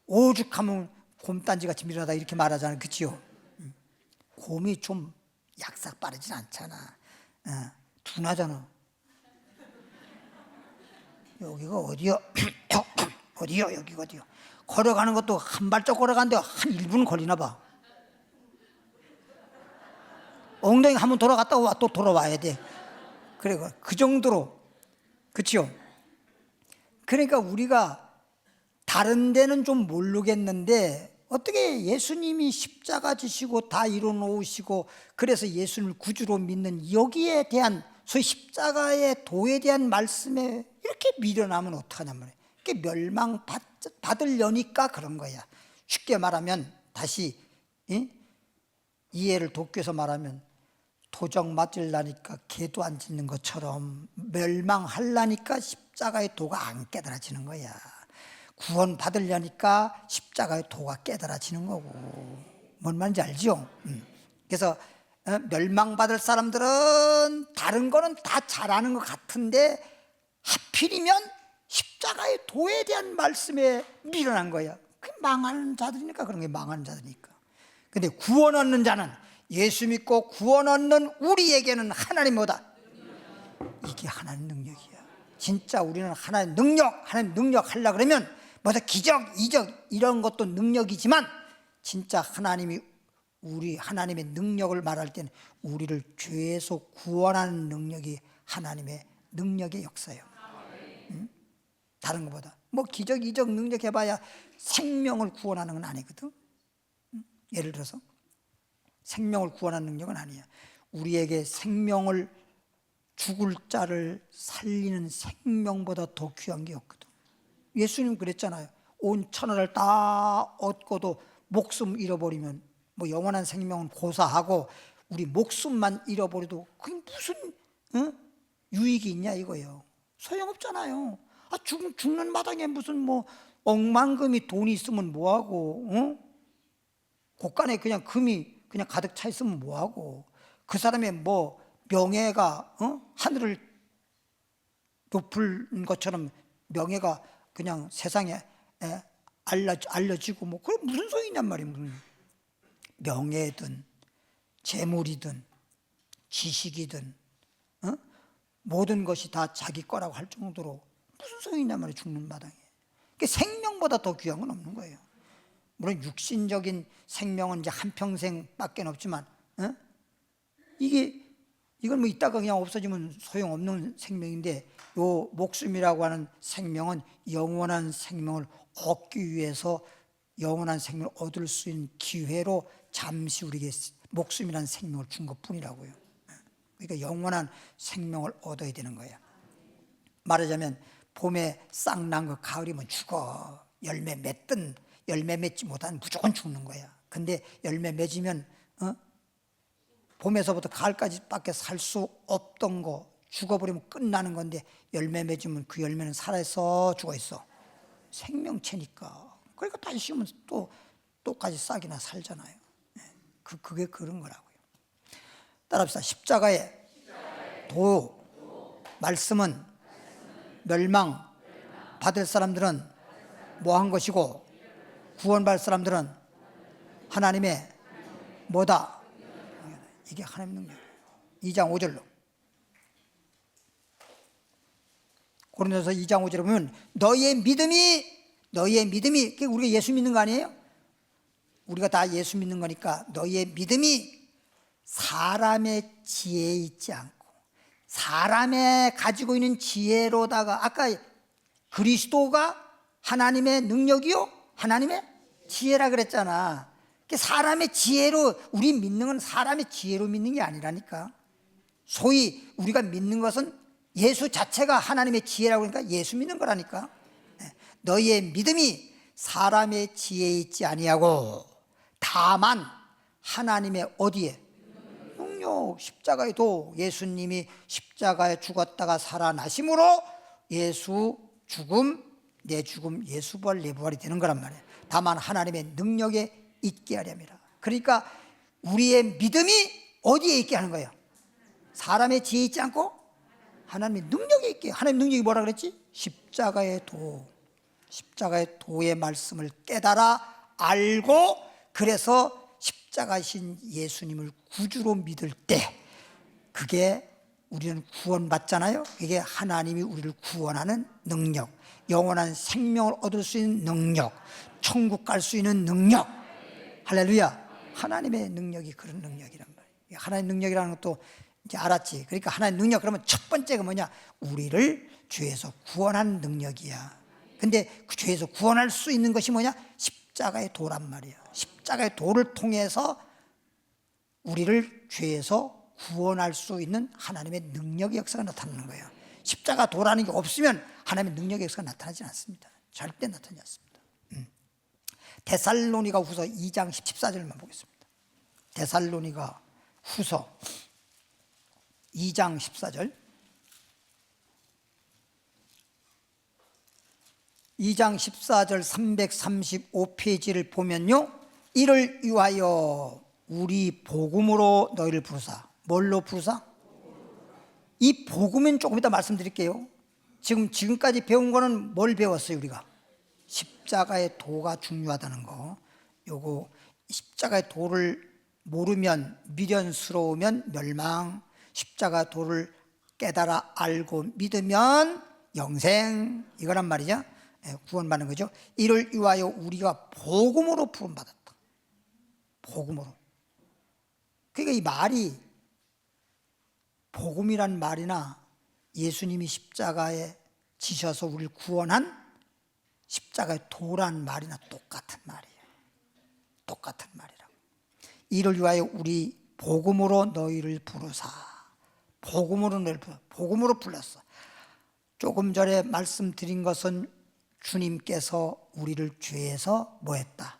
오죽하면 곰단지같이 미련하다 이렇게 말하잖아요. 그치요? 곰이 좀 약삭 빠르진 않잖아. 둔하잖아. 여기가 어디요? 어디요? 여기가 어디요? 걸어가는 것도 한 발짝 걸어가는데 한 1분 걸리나 봐. 엉덩이 한번 돌아갔다 와 또 돌아와야 돼. 그래 그 정도로. 그치요? 그러니까 우리가 다른 데는 좀 모르겠는데 어떻게 예수님이 십자가 지시고 다 이뤄 놓으시고 그래서 예수님을 구주로 믿는 여기에 대한 소위 십자가의 도에 대한 말씀에 이렇게 미련하면 어떡하냔 말이에요. 이렇게 멸망받으려니까 그런 거야. 쉽게 말하면 다시 이해를 돕기 위해서 말하면 도적 맞으려니까 개도 안 짖는 것처럼 멸망하려니까 십자가의 도가 안 깨달아지는 거야. 구원 받으려니까 십자가의 도가 깨달아지는 거고. 뭔 말인지 알죠? 그래서 멸망받을 사람들은 다른 거는 다 잘하는 것 같은데 하필이면 십자가의 도에 대한 말씀에 미련한 거야. 그 망하는 자들이니까 그런 게 망하는 자들이니까. 근데 구원 얻는 자는 예수 믿고 구원 얻는 우리에게는 하나님 뭐다? 이게 하나님 능력이야. 진짜 우리는 하나님 능력 하려고 그러면 뭐다 기적, 이적 이런 것도 능력이지만 진짜 하나님이 우리 하나님의 능력을 말할 때는 우리를 죄에서 구원하는 능력이 하나님의 능력의 역사예요. 다른 것보다 뭐 기적, 이적 능력 해봐야 생명을 구원하는 건 아니거든. 예를 들어서 생명을 구원하는 능력은 아니야. 우리에게 생명을 죽을 자를 살리는 생명보다 더 귀한 게 없거든. 예수님 그랬잖아요. 온 천하를 다 얻고도 목숨 잃어버리면 뭐 영원한 생명은 고사하고 우리 목숨만 잃어버려도 그게 무슨 유익이 있냐 이거예요. 소용없잖아요. 죽는 마당에 무슨 뭐 억만금이 돈이 있으면 뭐하고 곳간에 그냥 금이 그냥 가득 차 있으면 뭐하고 그 사람의 뭐 명예가 하늘을 높은 것처럼 명예가 그냥 세상에 알려지고 뭐 그게 무슨 소용이 있냔 말이에요. 무슨 명예든 재물이든 지식이든 모든 것이 다 자기 거라고 할 정도로 무슨 소용이 있냔 말이에요. 죽는 마당에. 그러니까 생명보다 더 귀한 건 없는 거예요. 물론 육신적인 생명은 이제 한평생밖에 없지만 이건 뭐 있다가 그냥 없어지면 소용없는 생명인데 요 목숨이라고 하는 생명은 영원한 생명을 얻기 위해서 영원한 생명을 얻을 수 있는 기회로 잠시 우리에게 목숨이라는 생명을 준 것뿐이라고요. 그러니까 영원한 생명을 얻어야 되는 거야. 말하자면 봄에 싹 난 거 가을이면 죽어. 열매 맺든 열매 맺지 못하면 무조건 죽는 거야. 근데 열매 맺으면 봄에서부터 가을까지 밖에 살 수 없던 거 죽어버리면 끝나는 건데, 열매 맺으면 그 열매는 살아있어 죽어 있어? 생명체니까. 그러니까 다시 심으면 또까지 싹이나 살잖아요. 그게 그런 거라고요. 따라합시다. 십자가의 도 말씀은 멸망 받을 사람들은 뭐 한 것이고, 구원받을 사람들은 하나님의 뭐다? 이게 하나님의 능력이에요. 2장 5절로, 고린도서 2장 5절에 보면 너희의 믿음이 그게 우리가 예수 믿는 거 아니에요? 우리가 다 예수 믿는 거니까 너희의 믿음이 사람의 지혜에 있지 않고, 사람의 가지고 있는 지혜로다가, 아까 그리스도가 하나님의 능력이요 하나님의 지혜라 그랬잖아. 사람의 지혜로 우리 믿는 건 사람의 지혜로 믿는 게 아니라니까. 소위 우리가 믿는 것은 예수 자체가 하나님의 지혜라고 그러니까 예수 믿는 거라니까. 너희의 믿음이 사람의 지혜에 있지 아니하고 다만 하나님의 어디에? 능력. 십자가의 도. 예수님이 십자가에 죽었다가 살아나심으로 예수 죽음, 내 죽음, 예수 부활, 내 부활이 되는 거란 말이에요. 다만 하나님의 능력에 있게 하렵니다. 그러니까 우리의 믿음이 어디에 있게 하는 거예요? 사람의 지혜에 있지 않고 하나님의 능력에 있게. 하나님의 능력이 뭐라 그랬지? 십자가의 도. 십자가의 도의 말씀을 깨달아 알고, 그래서 십자가신 예수님을 구주로 믿을 때 그게 우리는 구원받잖아요. 이게 하나님이 우리를 구원하는 능력, 영원한 생명을 얻을 수 있는 능력, 천국 갈 수 있는 능력. 할렐루야. 하나님의 능력이 그런 능력이란 말이에요. 하나님의 능력이라는 것도 이제 알았지. 그러니까 하나님의 능력, 그러면 첫 번째가 뭐냐? 우리를 죄에서 구원하는 능력이야. 근데 그 죄에서 구원할 수 있는 것이 뭐냐? 십자가의 도란 말이야. 십자가의 도를 통해서 우리를 죄에서 구원할 수 있는 하나님의 능력의 역사가 나타나는 거예요. 십자가 도라는 게 없으면 하나님의 능력의 역사가 나타나지 않습니다. 절대 나타나지 않습니다. 데살로니가 후서 2장 14절만 보겠습니다. 데살로니가 후서 2장 14절. 2장 14절 335페이지를 보면요, 이를 위하여 우리 복음으로 너희를 부르사. 뭘로 부르사? 이 복음은 조금 이따 말씀드릴게요. 지금까지 배운 거는 뭘 배웠어요? 우리가 십자가의 도가 중요하다는 거. 요거 십자가의 도를 모르면, 미련스러우면 멸망, 십자가 도를 깨달아 알고 믿으면 영생, 이거란 말이죠. 구원받는 거죠. 이를 위하여 우리가 복음으로 부름받았다. 복음으로. 그러니까 이 말이, 복음이란 말이나 예수님이 십자가에 지셔서 우리를 구원한 십자가의 도란 말이나 똑같은 말이에요. 똑같은 말이라고. 이를 위하여 우리 복음으로 너희를 부르사. 복음으로 너희를 부르사. 복음으로 불렀어. 조금 전에 말씀드린 것은 주님께서 우리를 죄에서 뭐 했다?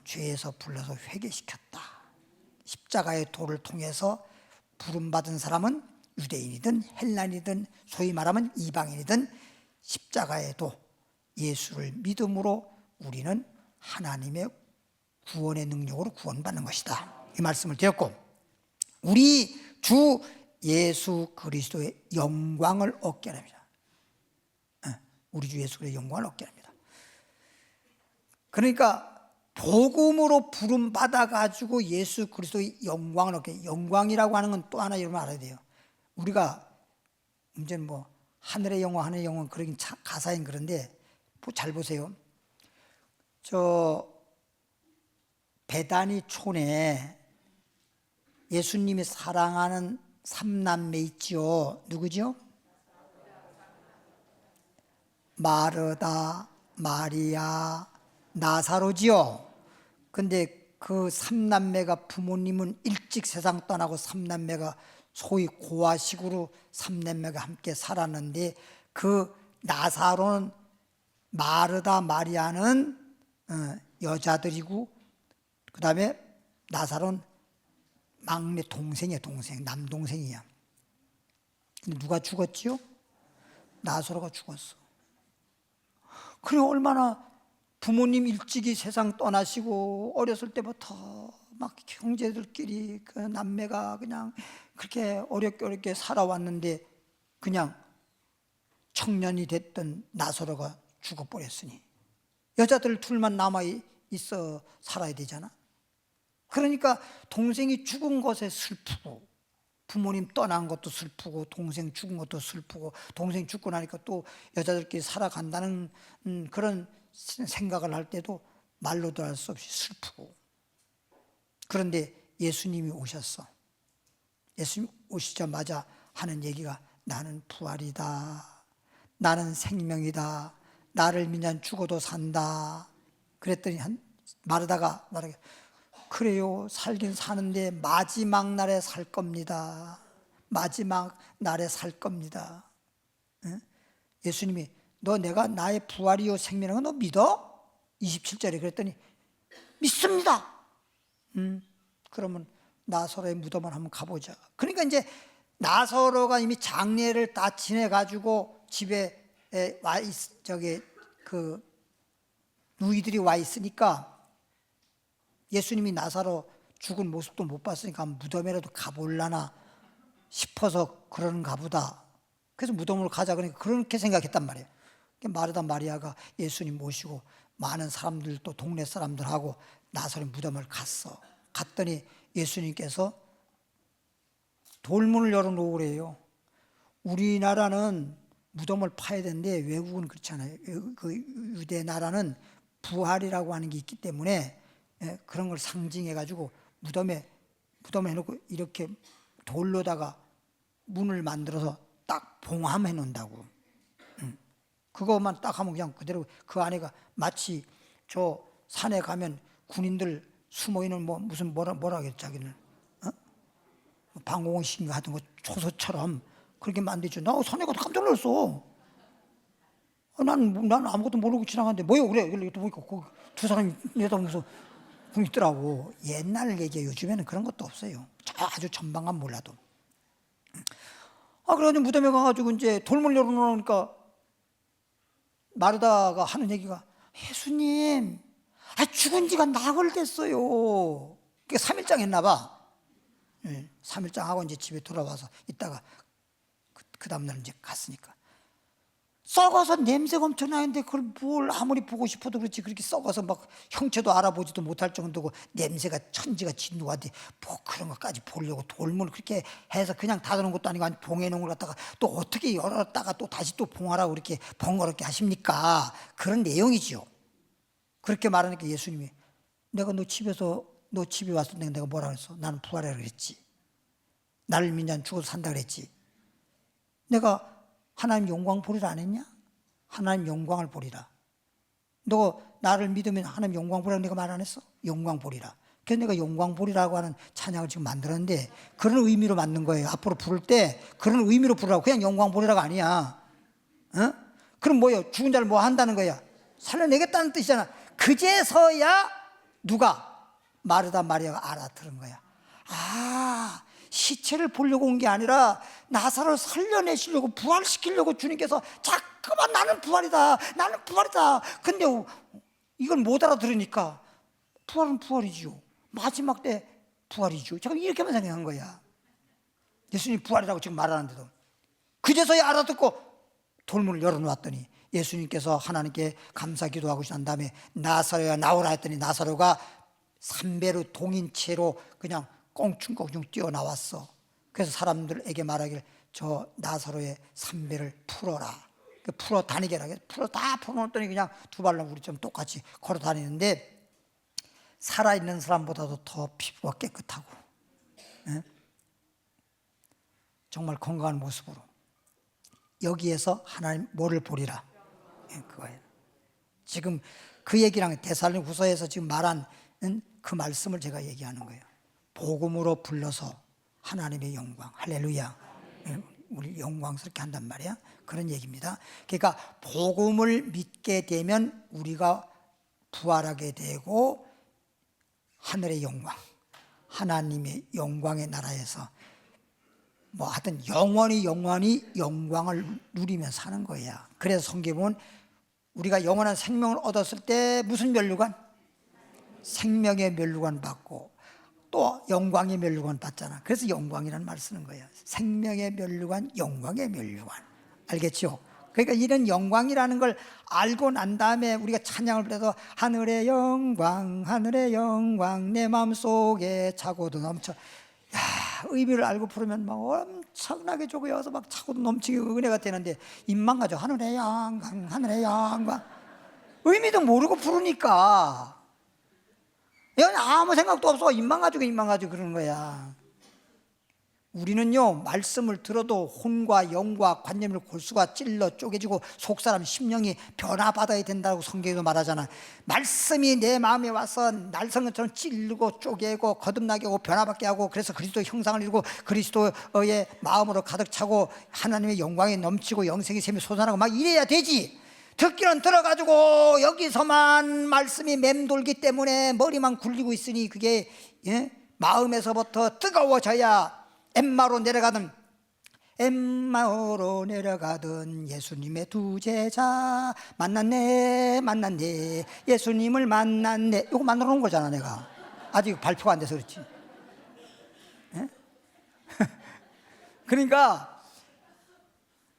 죄에서 불러서 회개시켰다. 십자가의 도를 통해서 부름받은 사람은 유대인이든 헬란이든 소위 말하면 이방인이든 십자가의 도, 예수를 믿음으로 우리는 하나님의 구원의 능력으로 구원받는 것이다. 이 말씀을 드렸고, 우리 주 예수 그리스도의 영광을 얻게 합니다. 우리 주 예수 그리스도의 영광을 얻게 합니다. 그러니까 복음으로 부름 받아가지고 예수 그리스도의 영광을 얻게. 영광이라고 하는 건 또 하나 여러분 알아야 돼요. 우리가 문제는 뭐 하늘의 영광, 하늘의 영광 그러긴 가사인 그런데 잘 보세요. 저 베다니 촌에 예수님이 사랑하는 삼남매 있죠. 누구죠? 마르다, 마리아, 나사로지요. 근데 그 삼남매가, 부모님은 일찍 세상 떠나고 삼남매가 소위 고아식으로 삼남매가 함께 살았는데, 그 나사로는 마르다 마리아는 여자들이고, 그 다음에 나사로는 막내 동생이야. 남동생이야. 근데 누가 죽었지요? 나사로가 죽었어. 그래, 얼마나 부모님 일찍이 세상 떠나시고 어렸을 때부터 막 형제들끼리 그 남매가 그냥 그렇게 어렵게 살아왔는데, 그냥 청년이 됐던 나사로가 죽어버렸으니 여자들 둘만 남아 있어 살아야 되잖아. 그러니까 동생이 죽은 것에 슬프고, 부모님 떠난 것도 슬프고, 동생 죽은 것도 슬프고, 동생 죽고 나니까 또 여자들끼리 살아간다는 그런 생각을 할 때도 말로도 할 수 없이 슬프고. 그런데 예수님이 오셨어. 예수님 오시자마자 하는 얘기가 나는 부활이다, 나는 생명이다, 나를 믿으면 죽어도 산다. 그랬더니 마르다가 말하게, 그래요, 살긴 사는데 마지막 날에 살 겁니다. 마지막 날에 살 겁니다. 예수님이 너 내가 나의 부활이요 생명인 거 너 믿어? 27절에 그랬더니 믿습니다. 그러면 나사로의 무덤을 한번 가보자. 그러니까 이제 나사로가 이미 장례를 다 지내가지고 집에 그 누이들이 와 있으니까, 예수님이 나사로 죽은 모습도 못 봤으니까 무덤에라도 가볼라나 싶어서 그러는가 보다. 그래서 무덤으로 가자 그러니까 그렇게 생각했단 말이에요. 마르다 마리아가 예수님 모시고 많은 사람들, 또 동네 사람들하고 나사로의 무덤을 갔더니 예수님께서 돌문을 열어놓으래요. 우리나라는 무덤을 파야 되는데 외국은 그렇지 않아요. 그 유대 나라는 부활이라고 하는 게 있기 때문에 그런 걸 상징해가지고 무덤에 해놓고 이렇게 돌로다가 문을 만들어서 딱 봉함해 놓는다고. 그것만 딱 하면 그냥 그대로 그 안에가 마치 저 산에 가면 군인들 숨어있는 무슨 뭐라 그랬지 자기는 방공호식 같은 거 초소처럼 그렇게 만들죠. 나 산에 가서 깜짝 놀랐어. 난 아무것도 모르고 지나갔는데 뭐요 그래? 이렇게 보니까 두 사람이 내다보면서 있더라고. 옛날 얘기야. 요즘에는 그런 것도 없어요. 아주 전방만 몰라도. 그래가지고 무덤에 가가지고 이제 돌문을 열어놓으니까 마르다가 하는 얘기가, 예수님, 죽은 지가 나흘 됐어요. 그게 3일장 했나 봐. 3일장 하고 이제 집에 돌아와서 있다가 그 다음날 이제 갔으니까. 썩어서 냄새가 엄청 나는데 그걸 뭘 아무리 보고 싶어도 그렇지, 그렇게 썩어서 막 형체도 알아보지도 못할 정도고 냄새가 천지가 진누하대 뭐 그런 것까지 보려고 돌문을 그렇게 해서 그냥 닫아놓은 것도 아니고 봉해 놓은 걸 갖다가 또 어떻게 열었다가 또 다시 또 봉하라고 그렇게 번거롭게 하십니까? 그런 내용이지요. 그렇게 말하니까 예수님이, 내가 너 집에 왔을 때 내가 뭐라 그랬어? 나는 부활이라 그랬지. 나를 믿으면 죽어도 산다 그랬지. 내가 하나님 영광 보리라 안 했냐? 하나님 영광을 보리라. 너 나를 믿으면 하나님 영광 보리라고 내가 말 안 했어? 영광 보리라. 그래서 내가 영광 보리라고 하는 찬양을 지금 만들었는데 그런 의미로 만든 거예요. 앞으로 부를 때 그런 의미로 부르라고. 그냥 영광 보리라가 아니야. 그럼 뭐예요? 죽은 자를 뭐 한다는 거야? 살려내겠다는 뜻이잖아. 그제서야 누가? 마르다 마리아가 알아들은 거야. 시체를 보려고 온 게 아니라 나사로를 살려내시려고, 부활시키려고 주님께서 자꾸만 나는 부활이다, 나는 부활이다. 근데 이걸 못 알아들으니까 부활은 부활이지요. 마지막 때 부활이죠. 제가 이렇게만 생각한 거야. 예수님 부활이라고 지금 말하는데도. 그제서야 알아듣고 돌문을 열어놓았더니 예수님께서 하나님께 감사 기도하고 난 다음에 나사로야 나오라 했더니 나사로가 삼배로 동인 채로 그냥 꽁충꽁충 뛰어나왔어. 그래서 사람들에게 말하길, 저 나사로의 삼배를 풀어라. 풀어 다니게 하라. 다 풀어놓았더니 그냥 두 발로 우리처럼 똑같이 걸어 다니는데 살아있는 사람보다도 더 피부가 깨끗하고 정말 건강한 모습으로 여기에서 하나님 뭐를 보리라. 그거예요. 지금 그 얘기랑 데살로니가후서에서 지금 말한 그 말씀을 제가 얘기하는 거예요. 복음으로 불러서 하나님의 영광. 할렐루야. 우리 영광스럽게 한단 말이야. 그런 얘기입니다. 그러니까 복음을 믿게 되면 우리가 부활하게 되고 하늘의 영광, 하나님의 영광의 나라에서 뭐 하여튼 영원히 영광을 누리며 사는 거야. 그래서 성경에 보면 우리가 영원한 생명을 얻었을 때 무슨 면류관? 생명의 면류관 받고 또 영광의 면류관 받잖아. 그래서 영광이라는 말을 쓰는 거예요. 생명의 면류관, 영광의 면류관. 알겠죠? 그러니까 이런 영광이라는 걸 알고 난 다음에 우리가 찬양을 불러서 하늘의 영광, 하늘의 영광 내 마음속에 차고도 넘쳐. 야, 의미를 알고 부르면 막 엄청나게 좋고여서 막 차고도 넘치게 은혜가 되는데 입만 가져 하늘의 영광, 하늘의 영광. 의미도 모르고 부르니까 이건 아무 생각도 없어. 입만 가지고 그러는 거야. 우리는요, 말씀을 들어도 혼과 영과 관념을 골수가 찔러 쪼개지고 속사람 심령이 변화받아야 된다고 성경에도 말하잖아. 말씀이 내 마음에 와서 날성처럼 찔르고 쪼개고 거듭나게 하고 변화받게 하고 그래서 그리스도의 형상을 이루고 그리스도의 마음으로 가득 차고 하나님의 영광에 넘치고 영생의 샘이 솟아나고 막 이래야 되지. 듣기는 들어가지고 여기서만 말씀이 맴돌기 때문에 머리만 굴리고 있으니 그게 마음에서부터 뜨거워져야 엠마오로 내려가던 예수님의 두 제자 만났네 예수님을 만났네. 이거 만들어 놓은 거잖아. 내가 아직 발표가 안 돼서 그렇지. 그러니까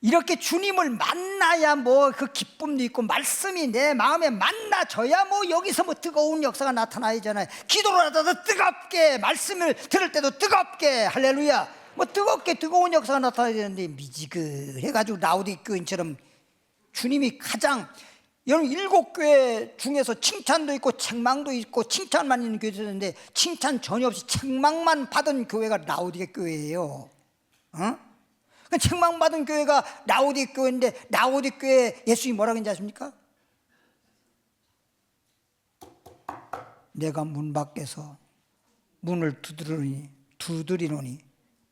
이렇게 주님을 만나야 뭐 그 기쁨도 있고 말씀이 내 마음에 만나져야 뭐 여기서 뭐 뜨거운 역사가 나타나야잖아요. 기도를 하다도 뜨겁게, 말씀을 들을 때도 뜨겁게, 할렐루야. 뭐 뜨겁게 뜨거운 역사가 나타나야 되는데 미지근해가지고 라오디교인처럼 주님이 가장 여러분 7교회 중에서 칭찬도 있고 책망도 있고 칭찬만 있는 교회도 있는데 칭찬 전혀 없이 책망만 받은 교회가 라오디게 교회예요. 책망받은 교회가 라오디게 교회인데 라오디게 교회에 예수님이 뭐라고 했는지 아십니까? 내가 문 밖에서 문을 두드리노니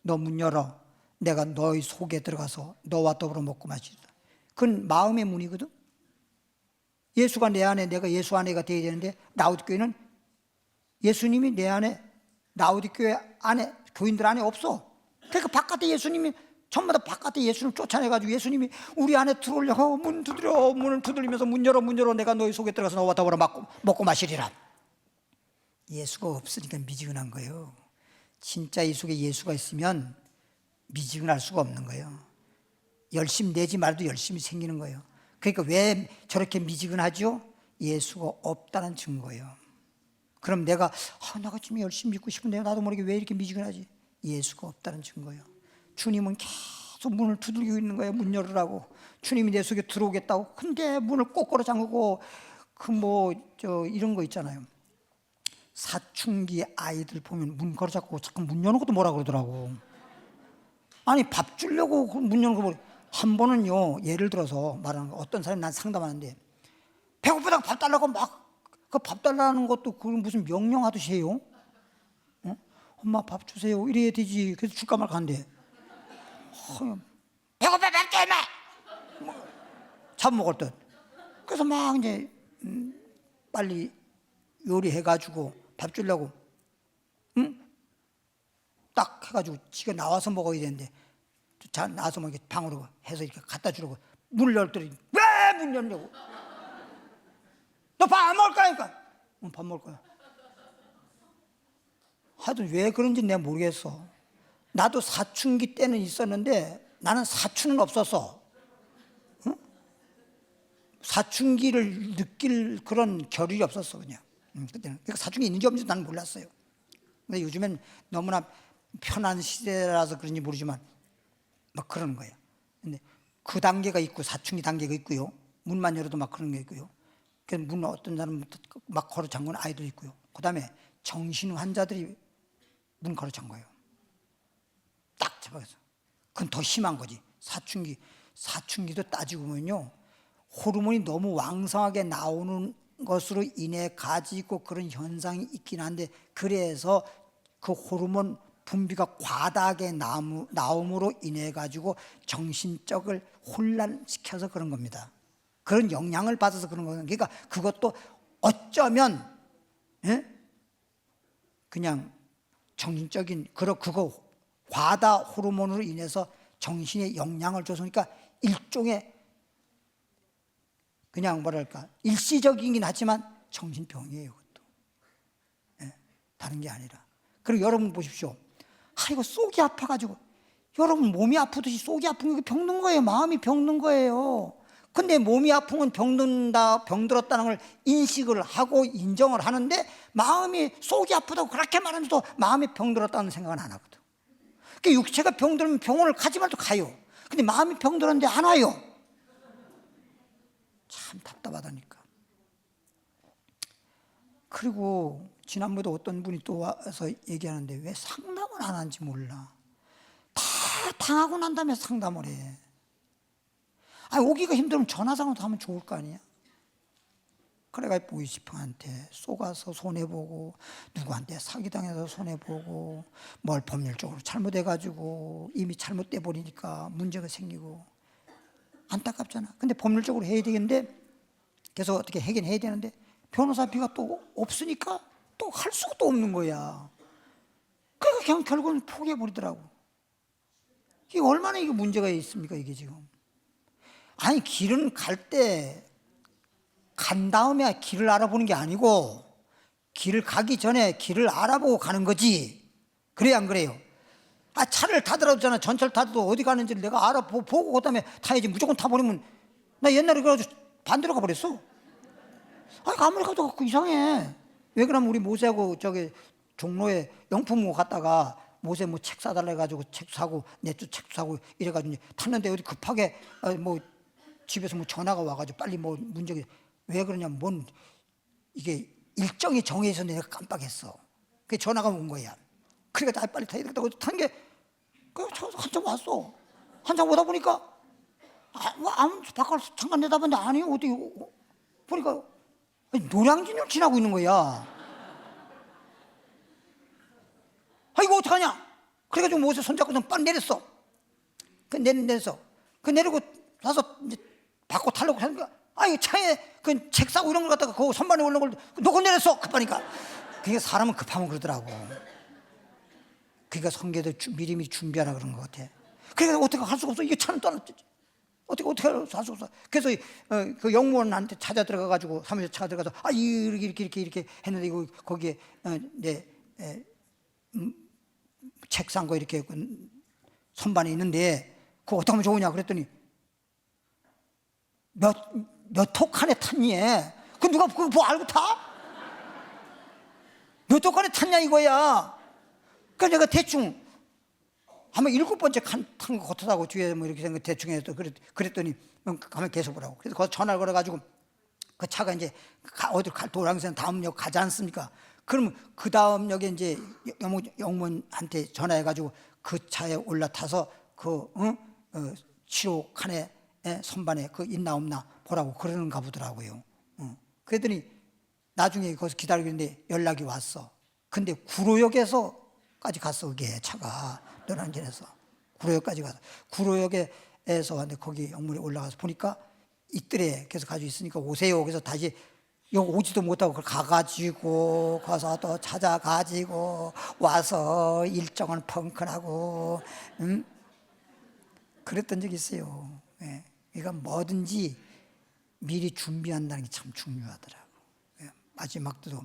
너 문 열어. 내가 너희 속에 들어가서 너와 더불어 먹고 마시리라. 그건 마음의 문이거든. 예수가 내 안에 내가 예수 안에가 되어야 되는데 라오디게 교회는 예수님이 내 안에 라오디게 교회 안에 교인들 안에 없어. 그러니까 바깥에 예수님이 전부 다 바깥에 예수를 쫓아내가지고 예수님이 우리 안에 들어오려고 문을 두드리면서 문 열어 내가 너희 속에 들어가서 너와 더불어 먹고 마시리라. 예수가 없으니까 미지근한 거예요. 진짜 이 속에 예수가 있으면 미지근할 수가 없는 거예요. 열심히 내지 말도 열심히 생기는 거예요. 그러니까 왜 저렇게 미지근하죠? 예수가 없다는 증거예요. 그럼 내가 지금 열심히 믿고 싶은데 나도 모르게 왜 이렇게 미지근하지? 예수가 없다는 증거예요. 주님은 계속 문을 두들기고 있는 거예요. 문 열으라고. 주님이 내 속에 들어오겠다고. 근데 문을 꼬꾸로 잠그고 이런 거 있잖아요. 사춘기 아이들 보면 문 걸어 잡고 자꾸 문 여는 것도 뭐라 그러더라고. 아니 밥 주려고 문 여는 거 한 번은요, 예를 들어서 말하는 거, 어떤 사람이 난 상담하는데 배고프다고 밥 달라고 막 그 밥 달라는 것도 그건 무슨 명령하듯이 해요. 엄마 밥 주세요 이래야 되지. 그래서 줄까 말까 한대. 배고파 밥 줘 임마. 잡아먹을 듯. 그래서 막 이제 빨리 요리해가지고 밥 주려고 딱 해가지고 지가 나와서 먹어야 되는데 나와서 뭐 이렇게 방으로 해서 이렇게 갖다 주려고 문을 열더니 왜 문 열냐고. 너 밥 안 먹을 거니까. 밥 먹을 거야. 하여튼 왜 그런지 내가 모르겠어. 나도 사춘기 때는 있었는데 나는 사춘은 없었어. 사춘기를 느낄 그런 겨를이 없었어 그냥. 그때는. 그러니까 사춘기 있는지 없는지 나는 몰랐어요. 근데 요즘엔 너무나 편한 시대라서 그런지 모르지만 막 그러는 거예요. 근데 그 단계가 있고 사춘기 단계가 있고요. 문만 열어도 막 그런 게 있고요. 그 문 어떤 사람은 막 걸어 잠그는 아이도 있고요. 그 다음에 정신 환자들이 문 걸어 잠궈요. 딱 잡아서. 그건 더 심한 거지. 사춘기도 따지고 보면요, 호르몬이 너무 왕성하게 나오는 것으로 인해 가지고 그런 현상이 있긴 한데, 그래서 그 호르몬 분비가 과다하게 나옴으로 인해 가지고 정신적을 혼란시켜서 그런 겁니다. 그런 영향을 받아서 그런 거예요. 그러니까 그것도 어쩌면 그냥 정신적인 그거 과다 호르몬으로 인해서 정신에 영향을 줘서 그러니까 일종의 그냥 뭐랄까 일시적이긴 하지만 정신병이에요. 그것도 다른 게 아니라. 그리고 여러분 보십시오. 이거 속이 아파가지고 여러분 몸이 아프듯이 속이 아픈 게 병든 거예요. 마음이 병든 거예요. 근데 몸이 아픈 건 병들었다는 걸 인식을 하고 인정을 하는데 마음이 속이 아프다고 그렇게 말하면서도 마음이 병들었다는 생각은 안 하거든. 그러니까 육체가 병들면 병원을 가지 말도 가요. 근데 마음이 병들었는데 안 와요. 참 답답하다니까. 그리고 지난번에도 어떤 분이 또 와서 얘기하는데 왜 상담을 안 하는지 몰라. 다 당하고 난 다음에 상담을 해. 오기가 힘들면 전화상으로 하면 좋을 거 아니야. 그래가지고 보이스피싱한테 속아서 손해보고 누구한테 사기당해서 손해보고 뭘 법률적으로 잘못해가지고 이미 잘못돼 버리니까 문제가 생기고 안타깝잖아. 근데 법률적으로 해야 되겠는데 계속 어떻게 하긴 해야 되는데 변호사비가 또 없으니까 또 할 수가 또 없는 거야. 그러니까 그냥 결국은 포기해버리더라고. 이게 얼마나 이게 문제가 있습니까 이게 지금. 길은 갈 때 간 다음에 길을 알아보는 게 아니고 길을 가기 전에 길을 알아보고 가는 거지. 그래야 안 그래요? 차를 타더라도 전철 타도 어디 가는지 내가 알아보고 그다음에 타야지. 무조건 타버리면 나 옛날에 그래가지고 반대로 가버렸어. 아무리 가도 이상해. 왜 그러면 우리 모세하고 저기 종로에 영품고 갔다가 모세 뭐 책 사달라 해가지고 책 사고 내주 책 사고 이래가지고 탔는데 어디 급하게 뭐 집에서 뭐 전화가 와가지고 빨리 뭐 문제가 왜 그러냐면 뭔 이게 일정이 정해 있었는데 내가 깜빡했어. 그 전화가 온 거야. 그러니까 빨리 타야 되겠다고 탄 게 한참 왔어. 한참 오다 보니까 아무 바깥 잠깐 내다봤는데 아니 어디 보니까 노량진을 지나고 있는 거야. 이거 어떡하냐? 그래가지고 모세 손잡고 좀 빨리 내렸어. 내렸어. 내리고 나서 이제 바꿔 타려고 하니까 이 차에 그 책 사고 이런 걸 갖다가 그 선반에 올린 걸 놓고 내렸어. 급하니까. 그러니까 사람은 급하면 그러더라고. 그러니까 성게도 미리미리 준비하라 그런 것 같아. 그러니까 어떻게 할 수가 없어. 이게 차는 떠났지. 어떻게 할 수가 없어. 그래서 그 영무원한테 찾아 들어가가지고 사무실 찾아 들어가서 이렇게 했는데 이거 거기에 내 책 산 거 이렇게 선반에 있는데 그거 어떻게 하면 좋으냐 그랬더니 몇 톡 칸에 탔니? 그 누가 그거 뭐 알고 타? 몇 톡 칸에 탔냐 이거야. 그러니까 내가 대충 아마 7번째 탄 것 같다고 뒤에 뭐 이렇게 생각 대충 해서 그랬더니 가면 계속 보라고. 그래서 거기서 전화를 걸어가지고 그 차가 이제 어디 도랑산 다음 역 가지 않습니까? 그러면 그 다음 역에 이제 영문한테 전화해가지고 그 차에 올라타서 그 7호 칸에 선반에 그 있나 없나 보라고 그러는가 보더라고요. 그랬더니 나중에 거기서 기다리고 있는데 연락이 왔어. 근데 구로역에서까지 갔어. 그게 차가 노량진에서 구로역까지 가서 구로역에서 왔는데 거기 영문에 올라가서 보니까 있더래. 그래서 가지고 있으니까 오세요. 그래서 다시 여기 오지도 못하고 그걸 가가지고 가서 또 찾아가지고 와서 일정은 펑크나고 그랬던 적이 있어요. 그러니까 뭐든지 미리 준비한다는 게 참 중요하더라고. 마지막도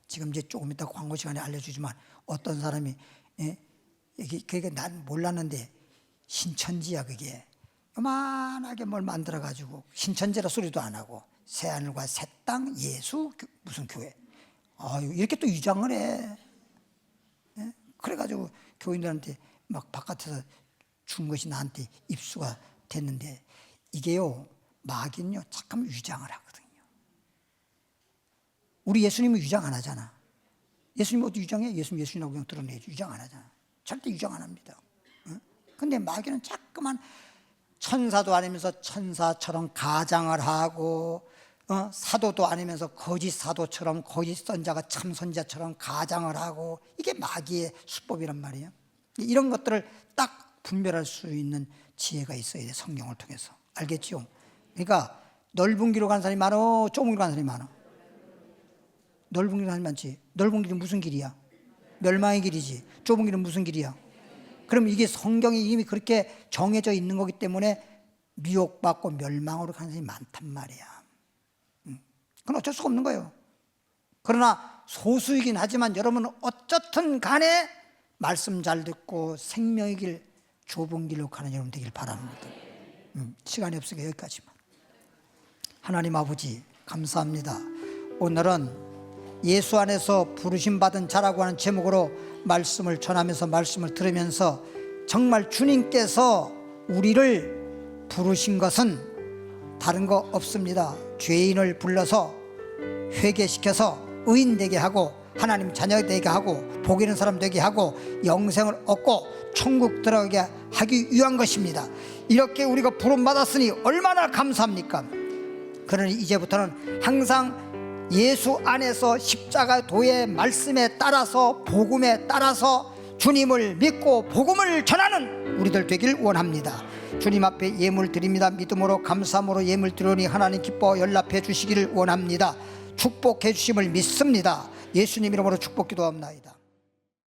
지금 이제 조금 이따 광고 시간에 알려주지만 어떤 사람이 그게 난 몰랐는데 신천지야. 그게 요만하게 뭘 만들어가지고 신천지라 소리도 안 하고 새하늘과 새 땅 예수 무슨 교회 이렇게 또 유장을 해. 그래가지고 교인들한테 막 바깥에서 준 것이 나한테 입수가 됐는데 이게요 마귀는요 잠깐 유장을 하거든요. 우리 예수님은 유장 안 하잖아. 예수님 어디 유장해? 예수님이라고 그냥 드러내지. 유장 안 하잖아. 절대 유장 안 합니다. 근데 마귀는 자꾸만 천사도 아니면서 천사처럼 가장을 하고 사도도 아니면서 거짓 사도처럼 거짓 선자가 참 선자처럼 가장을 하고, 이게 마귀의 수법이란 말이에요. 이런 것들을 딱 분별할 수 있는 지혜가 있어야 돼, 성경을 통해서. 알겠죠? 그러니까 넓은 길로 가는 사람이 많어, 좁은 길로 가는 사람이 많아? 넓은 길로 가는 사람이 많지. 넓은 길은 무슨 길이야? 멸망의 길이지. 좁은 길은 무슨 길이야? 그럼 이게 성경이 이미 그렇게 정해져 있는 거기 때문에 미혹받고 멸망으로 가는 사람이 많단 말이야. 그건 어쩔 수가 없는 거예요. 그러나 소수이긴 하지만 여러분은 어쨌든 간에 말씀 잘 듣고 생명의 길, 좁은 길로 가는 여러분 되길 바랍니다. 시간이 없으니까 여기까지만. 하나님 아버지 감사합니다. 오늘은 예수 안에서 부르심받은 자라고 하는 제목으로 말씀을 전하면서, 말씀을 들으면서 정말 주님께서 우리를 부르신 것은 다른 거 없습니다. 죄인을 불러서 회개시켜서 의인 되게 하고, 하나님 자녀 되게 하고, 복 있는 사람 되게 하고, 영생을 얻고 천국 들어가게 하기 위한 것입니다. 이렇게 우리가 부름받았으니 얼마나 감사합니까? 그러니 이제부터는 항상 예수 안에서 십자가 도의 말씀에 따라서, 복음에 따라서 주님을 믿고 복음을 전하는 우리들 되길 원합니다. 주님 앞에 예물 드립니다. 믿음으로 감사함으로 예물 드리니 하나님 기뻐 연락해 주시기를 원합니다. 축복해 주심을 믿습니다. 예수님 이름으로 축복 기도합니다.